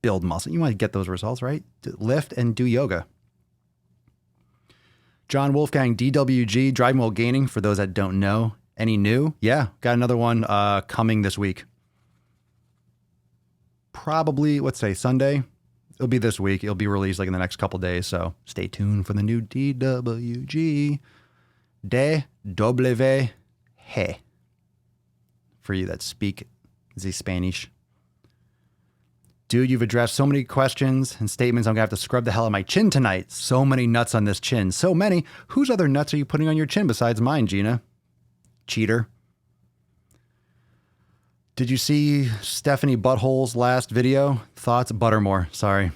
build muscle. You want to get those results, right? Lift and do yoga. John Wolfgang, DWG, driving while gaining, for those that don't know. Any new? Yeah, got another one coming this week. Probably, let's say Sunday. It'll be this week. It'll be released like in the next couple days. So stay tuned for the new DWG. DW He. For you that speak the Spanish. Dude, you've addressed so many questions and statements. I'm going to have to scrub the hell out of my chin tonight. So many nuts on this chin. So many. Whose other nuts are you putting on your chin besides mine, Gina? Cheater. Did you see Stephanie Butthole's last video? Thoughts? Buttermore. Sorry.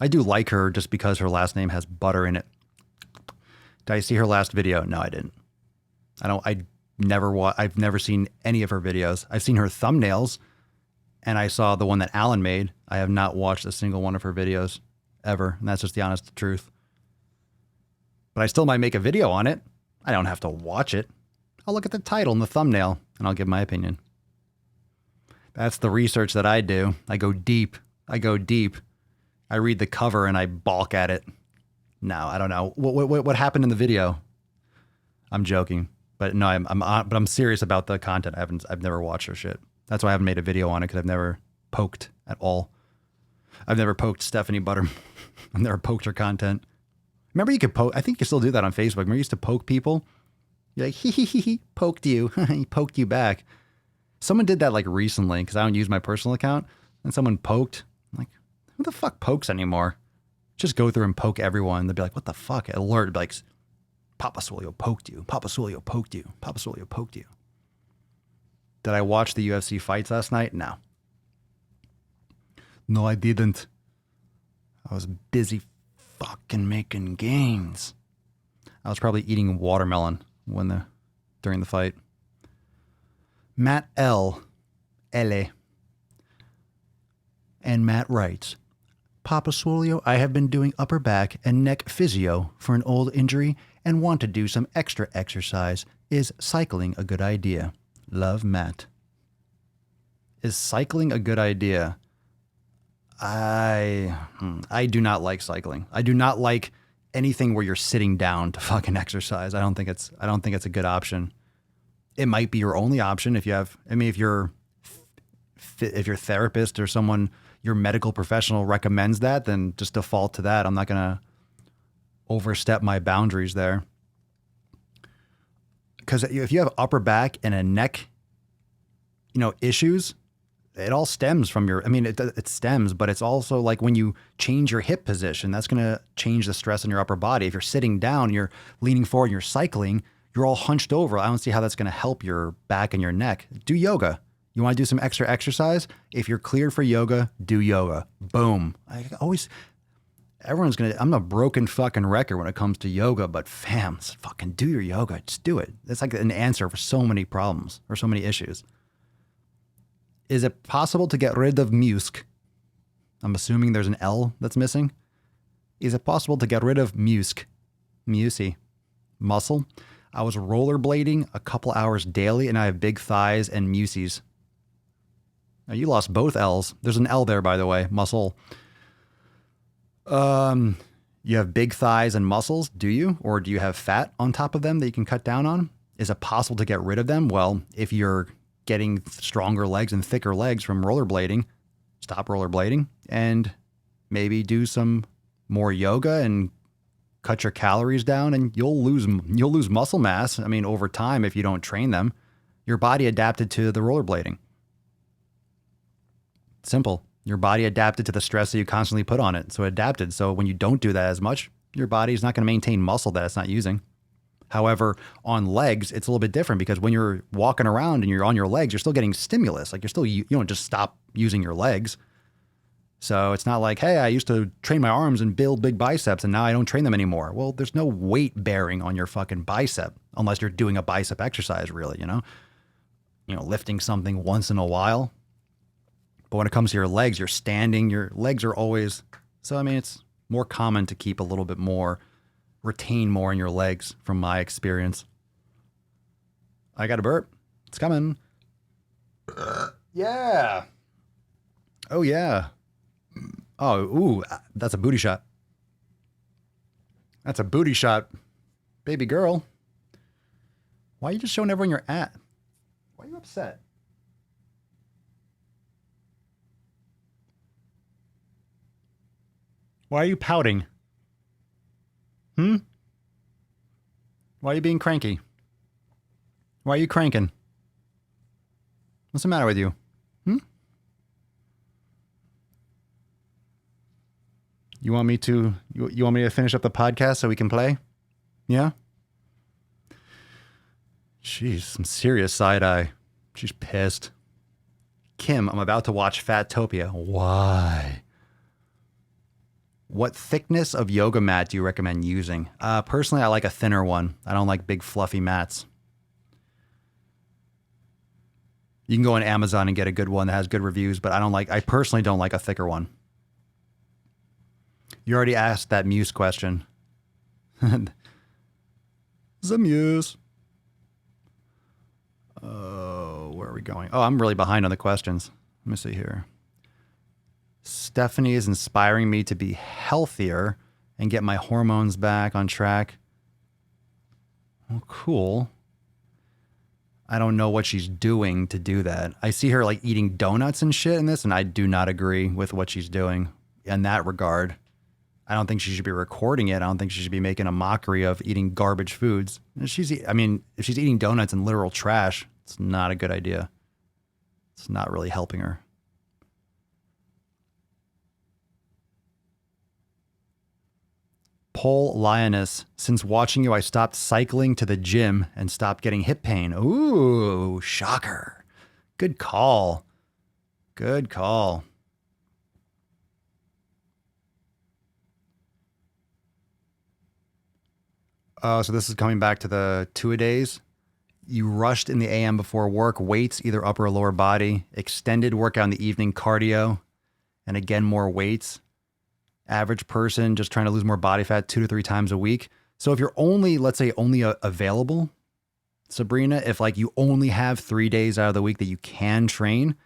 I do like her just because her last name has butter in it. Did I see her last video? No, I didn't. I've never seen any of her videos. I've seen her thumbnails And I saw the one that Alan made. I have not watched a single one of her videos ever. And that's just the honest truth. But I still might make a video on it. I don't have to watch it. I'll look at the title and the thumbnail and I'll give my opinion. That's the research that I do. I go deep. I read the cover and I balk at it. No, I don't know. What happened in the video? I'm joking. But no, I'm serious about the content. I've never watched her shit. That's why I haven't made a video on it, because I've never poked at all. I've never poked Stephanie Butter. I've never poked her content. Remember you could poke, I think you still do that on Facebook. Remember you used to poke people? You're like, he poked you. He poked you back. Someone did that like recently, because I don't use my personal account, and someone poked. I'm like, who the fuck pokes anymore? Just go through and poke everyone. They'd be like, what the fuck? Alert, be like, Papa Swole poked you. Papa Swole poked you. Papa Swole poked you. Did I watch the UFC fights last night? No. No, I didn't. I was busy fucking making gains. I was probably eating watermelon during the fight. Matt L. And Matt writes, Papa Swole, I have been doing upper back and neck physio for an old injury and want to do some extra exercise. Is cycling a good idea? Love, Matt. Is cycling a good idea? I do not like cycling. I do not like anything where you're sitting down to fucking exercise. I don't think it's a good option. It might be your only option if your therapist or someone, your medical professional recommends that, then just default to that. I'm not going to overstep my boundaries there. Because if you have upper back and a neck, issues, it all stems from it stems, but it's also like when you change your hip position, that's going to change the stress on your upper body. If you're sitting down, you're leaning forward, you're cycling, you're all hunched over. I don't see how that's going to help your back and your neck. Do yoga. You want to do some extra exercise? If you're cleared for yoga, do yoga. Boom. I'm a broken fucking record when it comes to yoga, but fam, fucking do your yoga. Just do it. It's like an answer for so many problems or so many issues. Is it possible to get rid of musk? I'm assuming there's an L that's missing. Is it possible to get rid of musk? Muscle? I was rollerblading a couple hours daily and I have big thighs and muses. Now you lost both L's. There's an L there, by the way. Muscle. You have big thighs and muscles, do you? Or do you have fat on top of them that you can cut down on? Is it possible to get rid of them? Well, if you're getting stronger legs and thicker legs from rollerblading, stop rollerblading and maybe do some more yoga and cut your calories down, and you'll lose muscle mass. I mean, over time, if you don't train them, your body adapted to the rollerblading. Simple. Your body adapted to the stress that you constantly put on it. So it adapted. So when you don't do that as much, your body's not going to maintain muscle that it's not using. However, on legs, it's a little bit different because when you're walking around and you're on your legs, you're still getting stimulus. Like you don't just stop using your legs. So it's not like, hey, I used to train my arms and build big biceps and now I don't train them anymore. Well, there's no weight bearing on your fucking bicep unless you're doing a bicep exercise, really, lifting something once in a while. But when it comes to your legs, you're standing, your legs are always, so it's more common to keep a little bit more, retain more in your legs from my experience. I got a burp. It's coming. Yeah. Oh, yeah. Oh, ooh, that's a booty shot. That's a booty shot. Baby girl. Why are you just showing everyone you're at? Why are you upset? Why are you pouting? Why are you being cranky? Why are you cranking? What's the matter with you? You want me to finish up the podcast so we can play? Yeah? Jeez, some serious side eye. She's pissed. Kim, I'm about to watch Fatopia. Why? What thickness of yoga mat do you recommend using? Personally, I like a thinner one. I don't like big fluffy mats. You can go on Amazon and get a good one that has good reviews, but I personally don't like a thicker one. You already asked that Muse question. The Muse. Oh, where are we going? Oh, I'm really behind on the questions. Let me see here. Stephanie is inspiring me to be healthier and get my hormones back on track. Oh, cool. I don't know what she's doing to do that. I see her like eating donuts and shit in this, and I do not agree with what she's doing in that regard. I don't think she should be recording it. I don't think she should be making a mockery of eating garbage foods. If she's eating donuts and literal trash, it's not a good idea. It's not really helping her. Pole Lioness, since watching you, I stopped cycling to the gym and stopped getting hip pain. Ooh, shocker. Good call. Good call. Oh, so this is coming back to the two-a-days. You rushed in the AM before work, weights, either upper or lower body, extended workout in the evening, cardio, and again, more weights. Average person just trying to lose more body fat 2 to 3 times a week. So if you're only, let's say, available, Sabrina, if like you only have 3 days out of the week that you can train,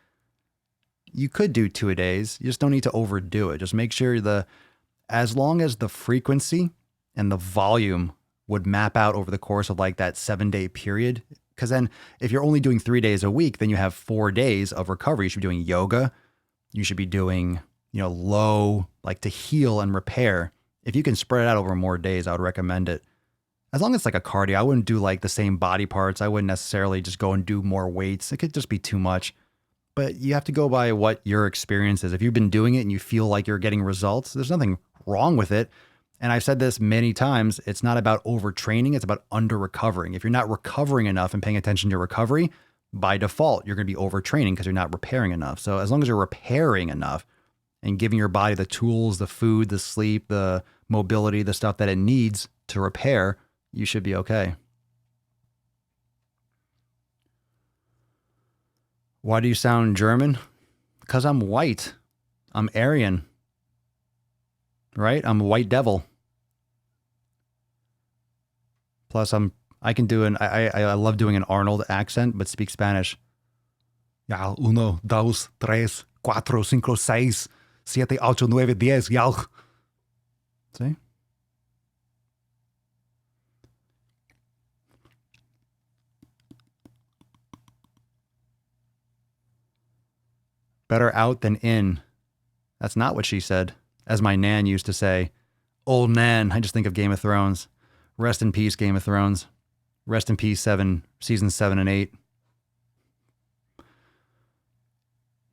you could do 2-a-days. You just don't need to overdo it. Just make sure as long as the frequency and the volume would map out over the course of like that 7-day period. Because then if you're only doing 3 days a week, then you have 4 days of recovery. You should be doing yoga. You should be doing, low, like to heal and repair. If you can spread it out over more days, I would recommend it. As long as it's like a cardio, I wouldn't do like the same body parts. I wouldn't necessarily just go and do more weights. It could just be too much. But you have to go by what your experience is. If you've been doing it and you feel like you're getting results, there's nothing wrong with it. And I've said this many times, it's not about overtraining, it's about under-recovering. If you're not recovering enough and paying attention to your recovery, by default, you're going to be overtraining because you're not repairing enough. So as long as you're repairing enough and giving your body the tools, the food, the sleep, the mobility, the stuff that it needs to repair, you should be okay. Why do you sound German? Because I'm white. I'm Aryan. Right? I'm a white devil. Plus, I love doing an Arnold accent, but speak Spanish. Ya, 1, 2, 3, 4, 5, 6, 7, 8, 9, 10, ya. See? Better out than in. That's not what she said. As my nan used to say, old nan, I just think of Game of Thrones. Rest in peace, Game of Thrones. Rest in peace, seasons 7 and 8.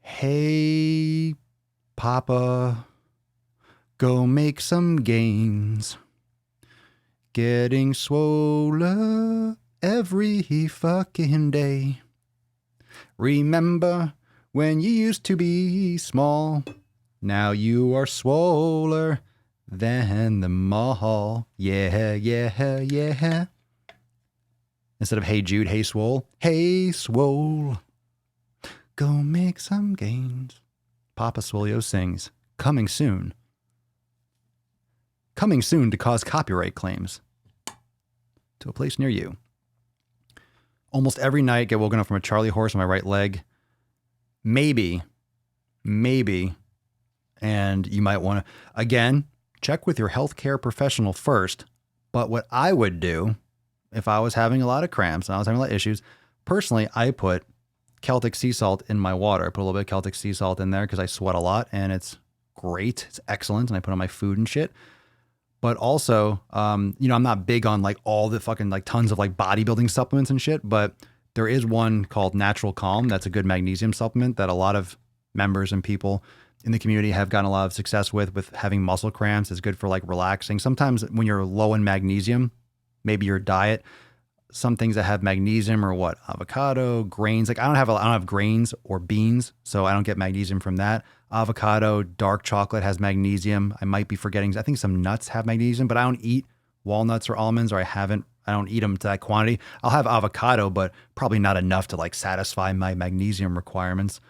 Hey, Papa, go make some gains. Getting swole every fucking day. Remember when you used to be small? Now you are swoller than the mall. Yeah, yeah, yeah. Instead of Hey Jude, Hey Swole. Hey Swole, go make some gains. Papa Swolio sings. Coming soon. Coming soon to cause copyright claims. To a place near you. Almost every night get woken up from a Charlie horse on my right leg. Maybe. And you might want to, again, check with your healthcare professional first. But what I would do if I was having a lot of cramps and I was having a lot of issues, personally, I put Celtic sea salt in my water. I put a little bit of Celtic sea salt in there because I sweat a lot and it's great. It's excellent. And I put on my food and shit. But also, I'm not big on like all the fucking like tons of like bodybuilding supplements and shit. But there is one called Natural Calm. That's a good magnesium supplement that a lot of members and people in the community have gotten a lot of success with having muscle cramps. It's good for like relaxing. Sometimes when you're low in magnesium, maybe your diet, some things that have magnesium or what, avocado, grains. Like I don't have grains or beans, so I don't get magnesium from that. Avocado, dark chocolate has magnesium. I might be forgetting. I think some nuts have magnesium, but I don't eat walnuts or almonds, or I haven't I don't eat them to that quantity. I'll have avocado, but probably not enough to like satisfy my magnesium requirements.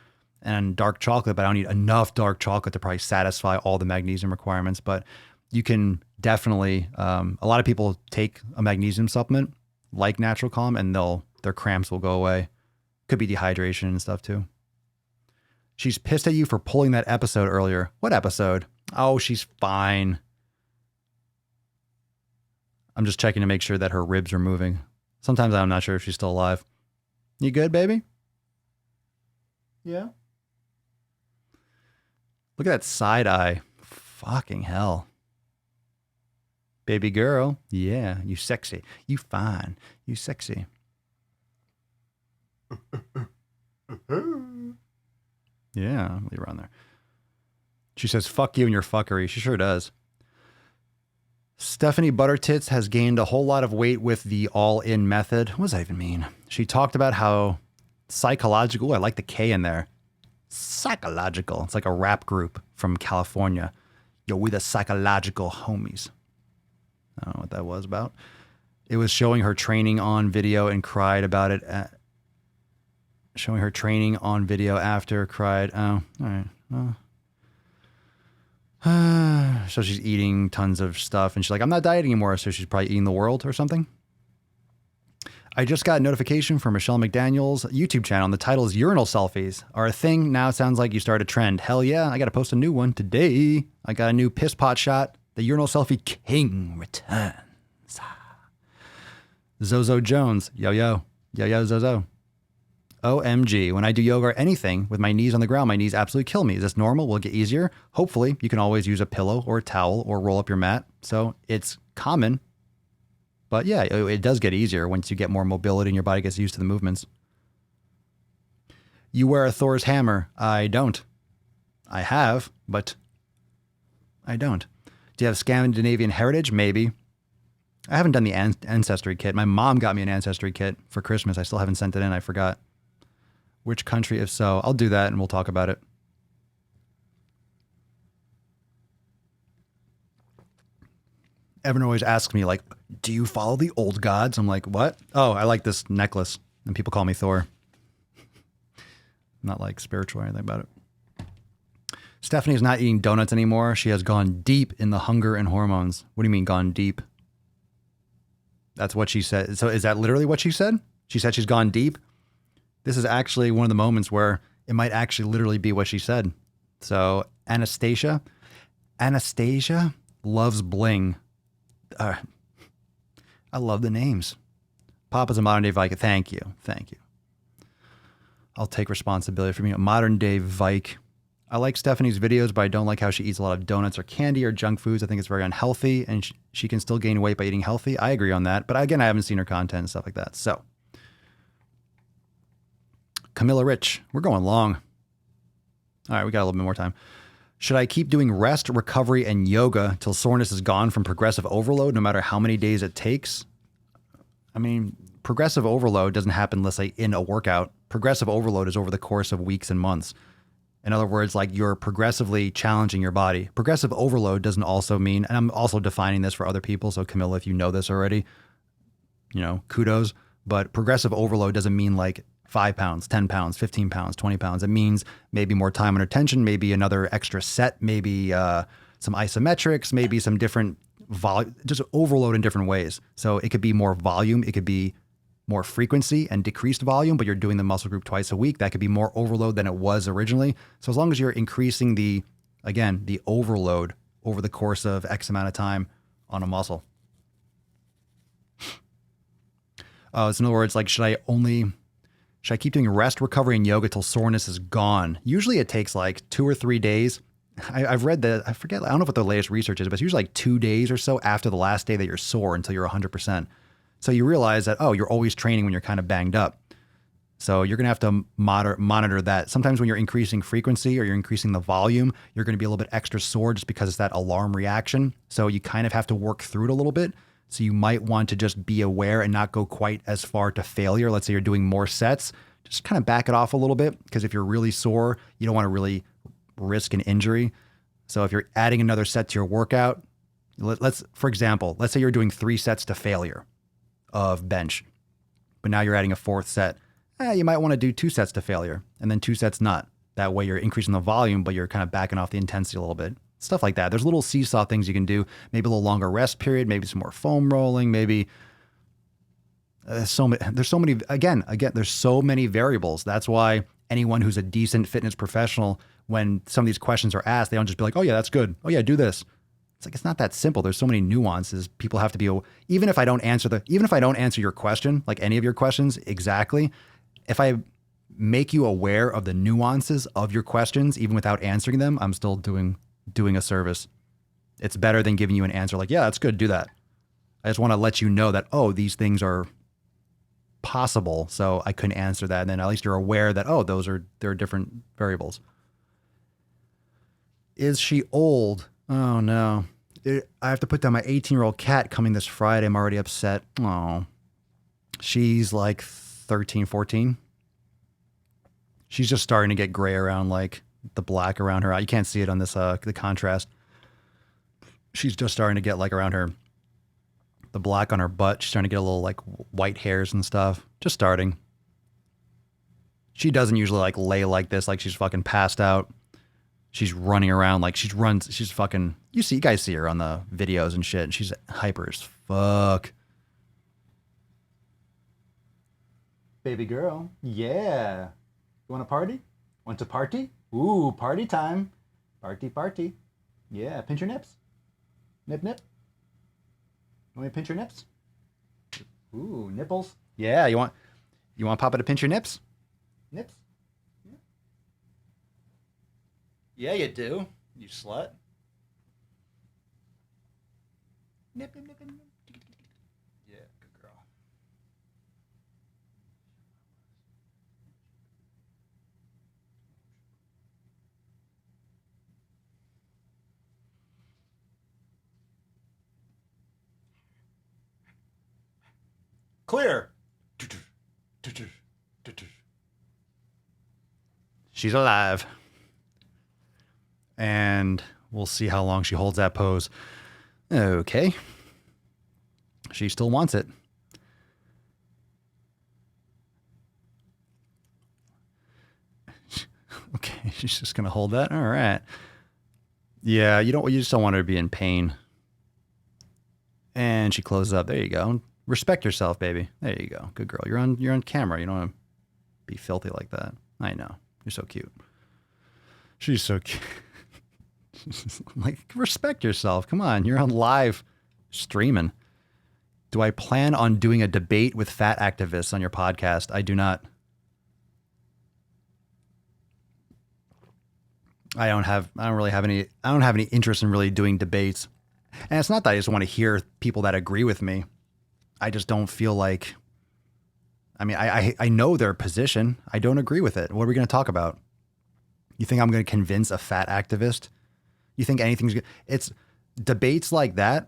And dark chocolate, but I don't eat enough dark chocolate to probably satisfy all the magnesium requirements. But you can definitely, a lot of people take a magnesium supplement like Natural Calm and their cramps will go away. Could be dehydration and stuff too. She's pissed at you for pulling that episode earlier. What episode? Oh, she's fine. I'm just checking to make sure that her ribs are moving. Sometimes I'm not sure if she's still alive. You good, baby? Yeah. Look at that side eye. Fucking hell. Baby girl. Yeah, you sexy. You fine. You sexy. Yeah, leave her on there. She says, fuck you and your fuckery. She sure does. Stephanie Buttertits has gained a whole lot of weight with the all-in method. What does that even mean? She talked about how psychological, I like the K in there. Psychological. It's like a rap group from California. Yo, we the psychological homies. I don't know what that was about. It was showing her training on video and cried about it. Showing her training on video after, cried. Oh, all right. So she's eating tons of stuff and she's like, I'm not dieting anymore. So she's probably eating the world or something. I just got a notification from Michelle McDaniel's YouTube channel. And the title is Urinal Selfies Are a Thing. Now it sounds like you started a trend. Hell yeah. I got to post a new one today. I got a new piss pot shot. The Urinal Selfie King returns. Zozo Jones. Yo, yo. Yo, yo, Zozo. OMG. When I do yoga or anything with my knees on the ground, my knees absolutely kill me. Is this normal? Will it get easier? Hopefully, you can always use a pillow or a towel or roll up your mat. So it's common. But yeah, it does get easier once you get more mobility and your body gets used to the movements. You wear a Thor's hammer. I don't. I have, but I don't. Do you have Scandinavian heritage? Maybe. I haven't done the ancestry kit. My mom got me an ancestry kit for Christmas. I still haven't sent it in. I forgot. Which country, if so? I'll do that and we'll talk about it. Evan always asks me, like, do you follow the old gods? I'm like, what? Oh, I like this necklace. And people call me Thor. I'm not like spiritual or anything about it. Stephanie's not eating donuts anymore. She has gone deep in the hunger and hormones. What do you mean gone deep? That's what she said. So is that literally what she said? She said she's gone deep. This is actually one of the moments where it might actually literally be what she said. So Anastasia loves bling. I love the names. Papa's a modern day Vike. Thank you. Thank you. I'll take responsibility for being a modern day Vike. I like Stephanie's videos, but I don't like how she eats a lot of donuts or candy or junk foods. I think it's very unhealthy and she can still gain weight by eating healthy. I agree on that. But again, I haven't seen her content and stuff like that. So Camilla Rich, we're going long. All right, we got a little bit more time. Should I keep doing rest, recovery, and yoga till soreness is gone from progressive overload, no matter how many days it takes? I mean, progressive overload doesn't happen, let's say, in a workout. Progressive overload is over the course of weeks and months. In other words, like you're progressively challenging your body. Progressive overload doesn't also mean, and I'm also defining this for other people, so Camilla, if you know this already, kudos. But progressive overload doesn't mean like 5 pounds, 10 pounds, 15 pounds, 20 pounds. It means maybe more time under tension, maybe another extra set, maybe some isometrics, maybe some different volume, just overload in different ways. So it could be more volume. It could be more frequency and decreased volume, but you're doing the muscle group twice a week. That could be more overload than it was originally. So as long as you're increasing the overload over the course of X amount of time on a muscle. So in other words, like, should I keep doing rest, recovery, and yoga till soreness is gone? Usually it takes like 2 or 3 days. I've read that, I don't know what the latest research is, but it's usually like 2 days or so after the last day that you're sore until you're 100%. So you realize that, you're always training when you're kind of banged up. So you're going to have to monitor that. Sometimes when you're increasing frequency or you're increasing the volume, you're going to be a little bit extra sore just because it's that alarm reaction. So you kind of have to work through it a little bit. So you might want to just be aware and not go quite as far to failure. Let's say you're doing more sets, just kind of back it off a little bit, because if you're really sore, you don't want to really risk an injury. So if you're adding another set to your workout, for example, let's say you're doing 3 sets to failure of bench. But now you're adding a fourth set. You might want to do 2 sets to failure and then 2 sets not. That way you're increasing the volume, but you're kind of backing off the intensity a little bit. Stuff like that. There's little seesaw things you can do. Maybe a little longer rest period, maybe some more foam rolling, maybe there's so many variables. That's why anyone who's a decent fitness professional, when some of these questions are asked, they don't just be like, oh yeah, that's good. Oh yeah, do this. It's like, it's not that simple. There's so many nuances. People have to be, even if I don't answer your question, like any of your questions exactly, if I make you aware of the nuances of your questions, even without answering them, I'm still doing a service. It's better than giving you an answer like, yeah, that's good, do that. I just want to let you know that, oh, these things are possible, so I couldn't answer that. And then at least you're aware that, oh, there are different variables. Is she old? Oh, no. I have to put down my 18-year-old cat coming this Friday. I'm already upset. Oh, she's like 13, 14. She's just starting to get gray around like the black around her eye. You can't see it on this, the contrast. She's just starting to get like around her, the black on her butt. She's starting to get a little like white hairs and stuff. Just starting. She doesn't usually like lay like this, like she's fucking passed out. She's running around like she's fucking, you guys see her on the videos and shit. And she's hyper as fuck. Baby girl. Yeah. You want to party? Want to party? Ooh, party time. Party. Yeah, pinch your nips. Nip. You want me to pinch your nips? Ooh, nipples. Yeah, you want Papa to pinch your nips? Nips? Yeah, you do. You slut. Nip. Yeah, good girl. Clear. She's alive. And we'll see how long she holds that pose. Okay. She still wants it. Okay, she's just going to hold that. All right. Yeah, you just don't want her to be in pain. And she closes up. There you go. Respect yourself, baby. There you go. Good girl. You're on camera. You don't want to be filthy like that. I know. You're so cute. She's so cute. Like, respect yourself. Come on. You're on live streaming. Do I plan on doing a debate with fat activists on your podcast? I do not. I don't have any interest in really doing debates. And it's not that I just want to hear people that agree with me. I just don't feel like, I know their position. I don't agree with it. What are we going to talk about? You think I'm going to convince a fat activist? You think anything's good? It's debates like that.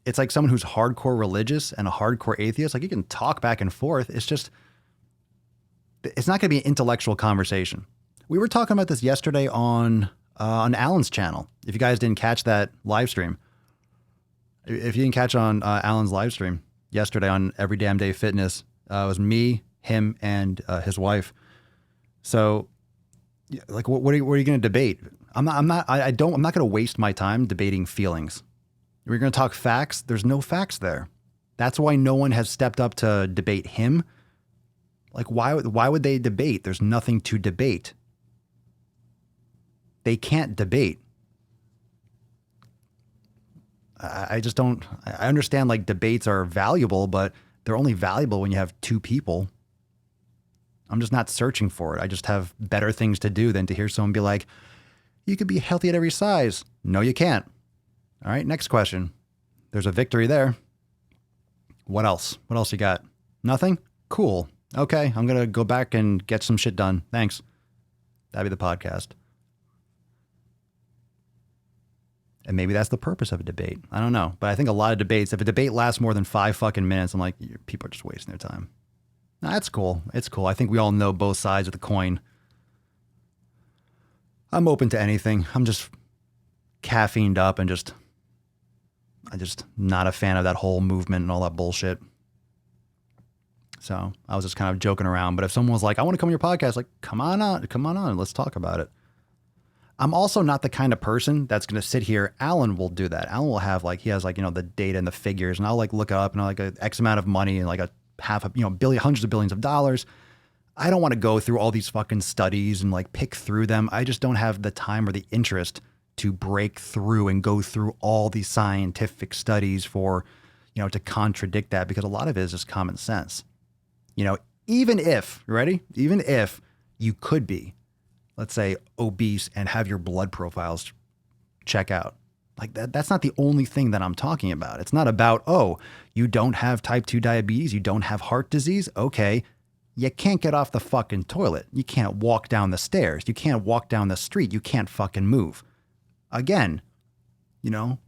It's like someone who's hardcore religious and a hardcore atheist. Like, you can talk back and forth. It's not going to be an intellectual conversation. We were talking about this yesterday on Alan's channel. If you guys didn't catch that live stream, if you didn't catch on Alan's live stream yesterday on Every Damn Day Fitness, it was me, him, and his wife. So, like, what are you going to debate? I'm not going to waste my time debating feelings. We're going to talk facts. There's no facts there. That's why no one has stepped up to debate him. Like, why would they debate? There's nothing to debate. They can't debate. I just don't. I understand, like, debates are valuable, but they're only valuable when you have two people. I'm just not searching for it. I just have better things to do than to hear someone be like, you could be healthy at every size. No, you can't. All right, next question. There's a victory there. What else? What else you got? Nothing? Cool. Okay, I'm going to go back and get some shit done. Thanks. That'd be the podcast. And maybe that's the purpose of a debate. I don't know. But I think a lot of debates, if a debate lasts more than 5 fucking minutes, I'm like, people are just wasting their time. No, that's cool. It's cool. I think we all know both sides of the coin. I'm open to anything. I'm just caffeined up and I'm just not a fan of that whole movement and all that bullshit. So I was just kind of joking around. But if someone was like, I want to come on your podcast, like, come on on, let's talk about it. I'm also not the kind of person that's going to sit here. Alan will do that. Alan will have like, he has like, the data and the figures, and I'll like look up and I'll like a X amount of money and like a half a, billion, hundreds of billions of dollars. I don't want to go through all these fucking studies and like pick through them. I just don't have the time or the interest to break through and go through all these scientific studies for, to contradict that, because a lot of it is just common sense. Even if, even if you could be, let's say, obese and have your blood profiles check out, like that's not the only thing that I'm talking about. It's not about, oh, you don't have type 2 diabetes, you don't have heart disease. Okay. You can't get off the fucking toilet. You can't walk down the stairs. You can't walk down the street. You can't fucking move. Again,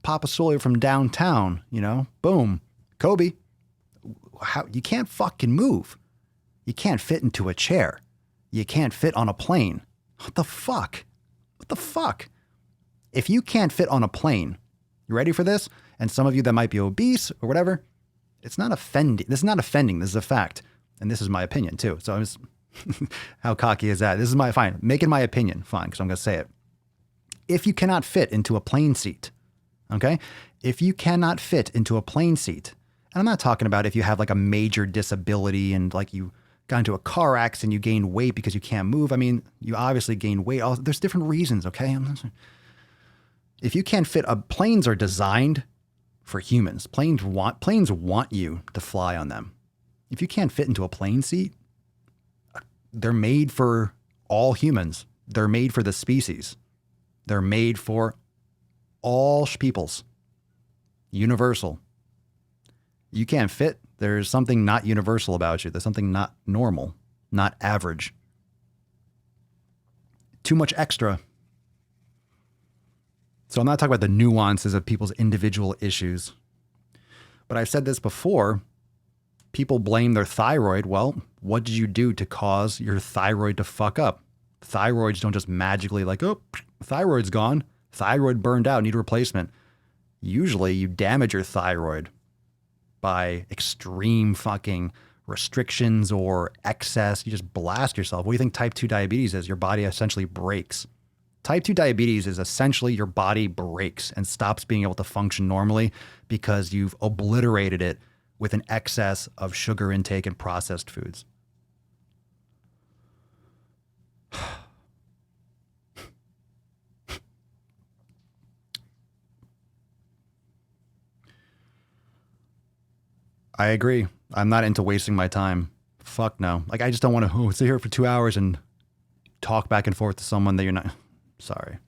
Papa Swole from downtown, boom, Kobe. How you can't fucking move. You can't fit into a chair. You can't fit on a plane. What the fuck? What the fuck? If you can't fit on a plane, you ready for this? And some of you that might be obese or whatever, it's not offending. This is not offending. This is a fact. And this is my opinion too. So I'm just, how cocky is that? This is fine. Making my opinion. Fine. Because I'm going to say it. If you cannot fit into a plane seat, okay? If you cannot fit into a plane seat, and I'm not talking about if you have like a major disability and like you got into a car accident, you gain weight because you can't move. I mean, you obviously gain weight. There's different reasons, okay? If you can't fit, planes are designed for humans. Planes want you to fly on them. If you can't fit into a plane seat, they're made for all humans. They're made for the species. They're made for all peoples. Universal. You can't fit. There's something not universal about you. There's something not normal, not average. Too much extra. So I'm not talking about the nuances of people's individual issues. But I've said this before. People blame their thyroid. Well, what did you do to cause your thyroid to fuck up? Thyroids don't just magically like, oh, thyroid's gone. Thyroid burned out, need a replacement. Usually you damage your thyroid by extreme fucking restrictions or excess. You just blast yourself. What do you think type 2 diabetes is? Your body essentially breaks. Type 2 diabetes is essentially your body breaks and stops being able to function normally because you've obliterated it with an excess of sugar intake and processed foods. I agree. I'm not into wasting my time. Fuck no. Like, I just don't want to sit here for 2 hours and talk back and forth to someone that you're not. Sorry.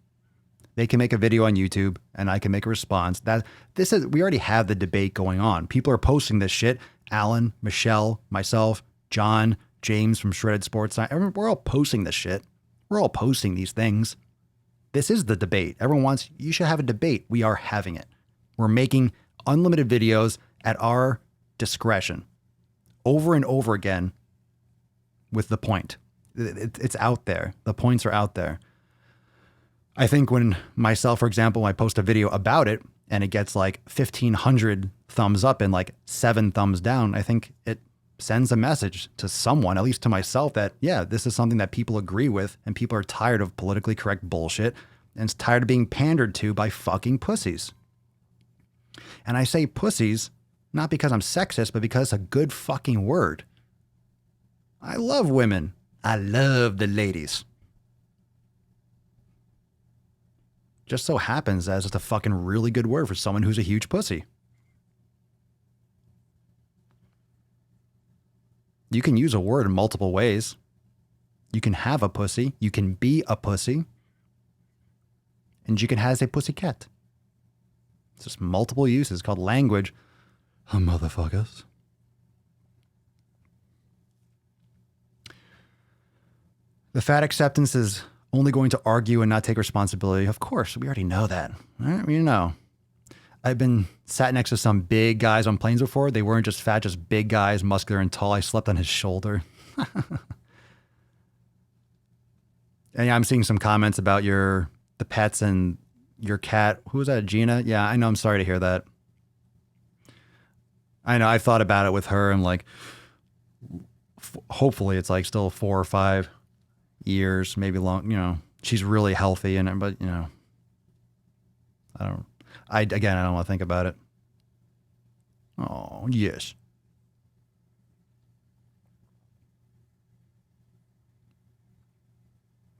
They can make a video on YouTube and I can make a response. We already have the debate going on. People are posting this shit. Alan, Michelle, myself, John, James from Shredded Sports. We're all posting this shit. We're all posting these things. This is the debate. You should have a debate. We are having it. We're making unlimited videos at our discretion over and over again with the point. It's out there. The points are out there. I think when myself, for example, I post a video about it and it gets like 1,500 thumbs up and like 7 thumbs down, I think it sends a message to someone, at least to myself, that, yeah, this is something that people agree with and people are tired of politically correct bullshit and it's tired of being pandered to by fucking pussies. And I say pussies not because I'm sexist, but because it's a good fucking word. I love women. I love the ladies. Just so happens that it's a fucking really good word for someone who's a huge pussy. You can use a word in multiple ways. You can have a pussy. You can be a pussy. And you can have a pussycat. It's just multiple uses called language. Motherfuckers. The fat acceptance is only going to argue and not take responsibility. Of course, we already know that. Right? We know. I've been sat next to some big guys on planes before. They weren't just fat, just big guys, muscular and tall. I slept on his shoulder. And yeah, I'm seeing some comments about the pets and your cat. Who was that, Gina? Yeah, I know. I'm sorry to hear that. I know. I thought about it with her and like, hopefully it's like still 4 or 5 years, maybe long, she's really healthy but I don't want to think about it. Oh, yes.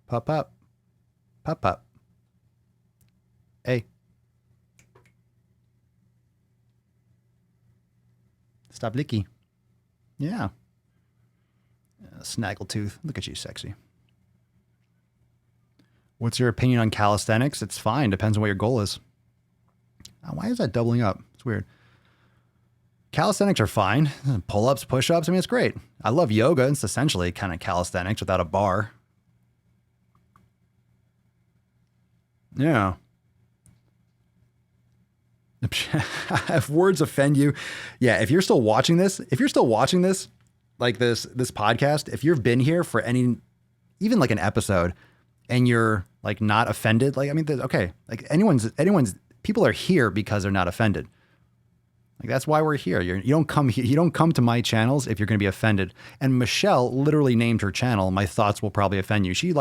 Pop up. Pop up. Hey. Stop licky. Yeah. Snaggletooth. Look at you, sexy. What's your opinion on calisthenics? It's fine. Depends on what your goal is. Why is that doubling up? It's weird. Calisthenics are fine. Pull-ups, push-ups. I mean, it's great. I love yoga. It's essentially kind of calisthenics without a bar. Yeah. If words offend you, yeah, if you're still watching this, like this podcast, if you've been here for even like an episode and you're like not offended, like, I mean, okay, like people are here because they're not offended. Like, that's why we're here. You don't come to my channels if you're going to be offended. And Michelle literally named her channel, My Thoughts Will Probably Offend You. She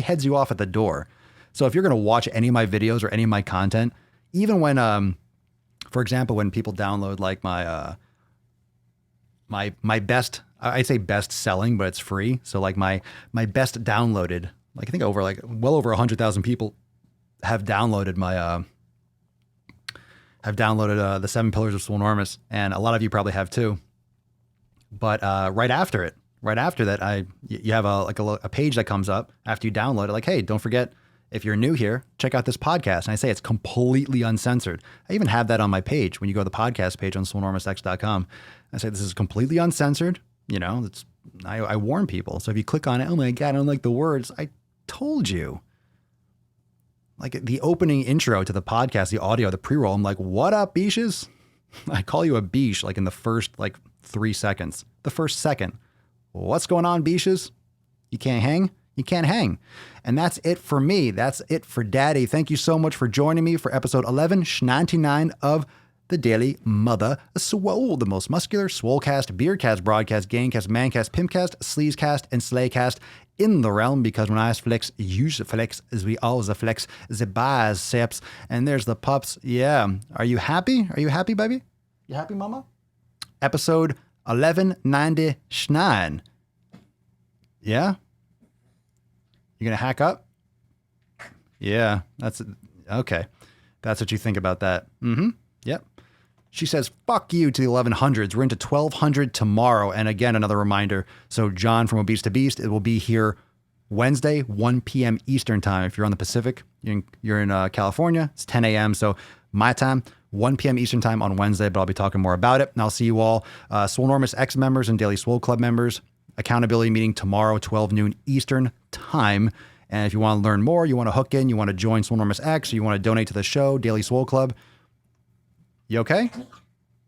heads you off at the door. So if you're going to watch any of my videos or any of my content, even when, for example, when people download like my best, I'd say best selling, but it's free. So like my best downloaded, like I think well over 100,000 people have downloaded the 7 Pillars of Swolenormous, and a lot of you probably have too. But right after that, you have a page that comes up after you download it, like, hey, don't forget, if you're new here, check out this podcast. And I say it's completely uncensored. I even have that on my page when you go to the podcast page on swolenormousx.com. I say this is completely uncensored. I warn people. So if you click on it, oh my God, I don't like the words. I told you. Like the opening intro to the podcast, the audio, the pre-roll, I'm like, what up, beaches? I call you a beach like in the first 3 seconds. The first second. What's going on, beaches? You can't hang? You can't hang. And that's it for me. That's it for Daddy. Thank you so much for joining me for episode 11/99 of the Daily Mother Swole, the most muscular Swolecast, Beercast, Broadcast, Gangcast, Mancast, Pimpcast, Sleazecast, and Slaycast in the realm, because when I flex, you flex, as we always flex the biceps. And there's the pups. Yeah. Are you happy? Are you happy, baby? You happy, mama? Episode 1199. Yeah? You gonna hack up? Yeah, that's okay. That's what you think about that. Mm-hmm. Yep. She says, fuck you to the 1100s. We're into 1200 tomorrow. And again, another reminder. So John from Obese to Beast, it will be here Wednesday, 1 p.m. Eastern time. If you're on the Pacific, you're in California, it's 10 a.m. So my time, 1 p.m. Eastern time on Wednesday, but I'll be talking more about it. And I'll see you all, Swolenormous X members and Daily Swole Club members. Accountability meeting tomorrow, 12 noon Eastern time. And if you want to learn more, you want to hook in, you want to join Swolenormous X, or you want to donate to the show, Daily Swole Club. You okay?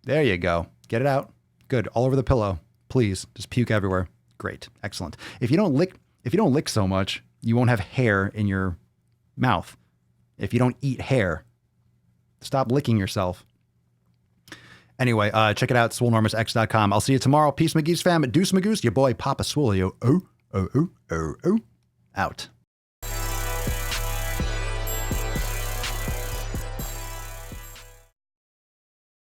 There you go. Get it out. Good. All over the pillow. Please. Just puke everywhere. Great. Excellent. If you don't lick so much, you won't have hair in your mouth. If you don't eat hair, stop licking yourself. Anyway, check it out, swolenormousx.com. I'll see you tomorrow. Peace, McGee's fam. Deuce Magoose, your boy Papa Swole. Out.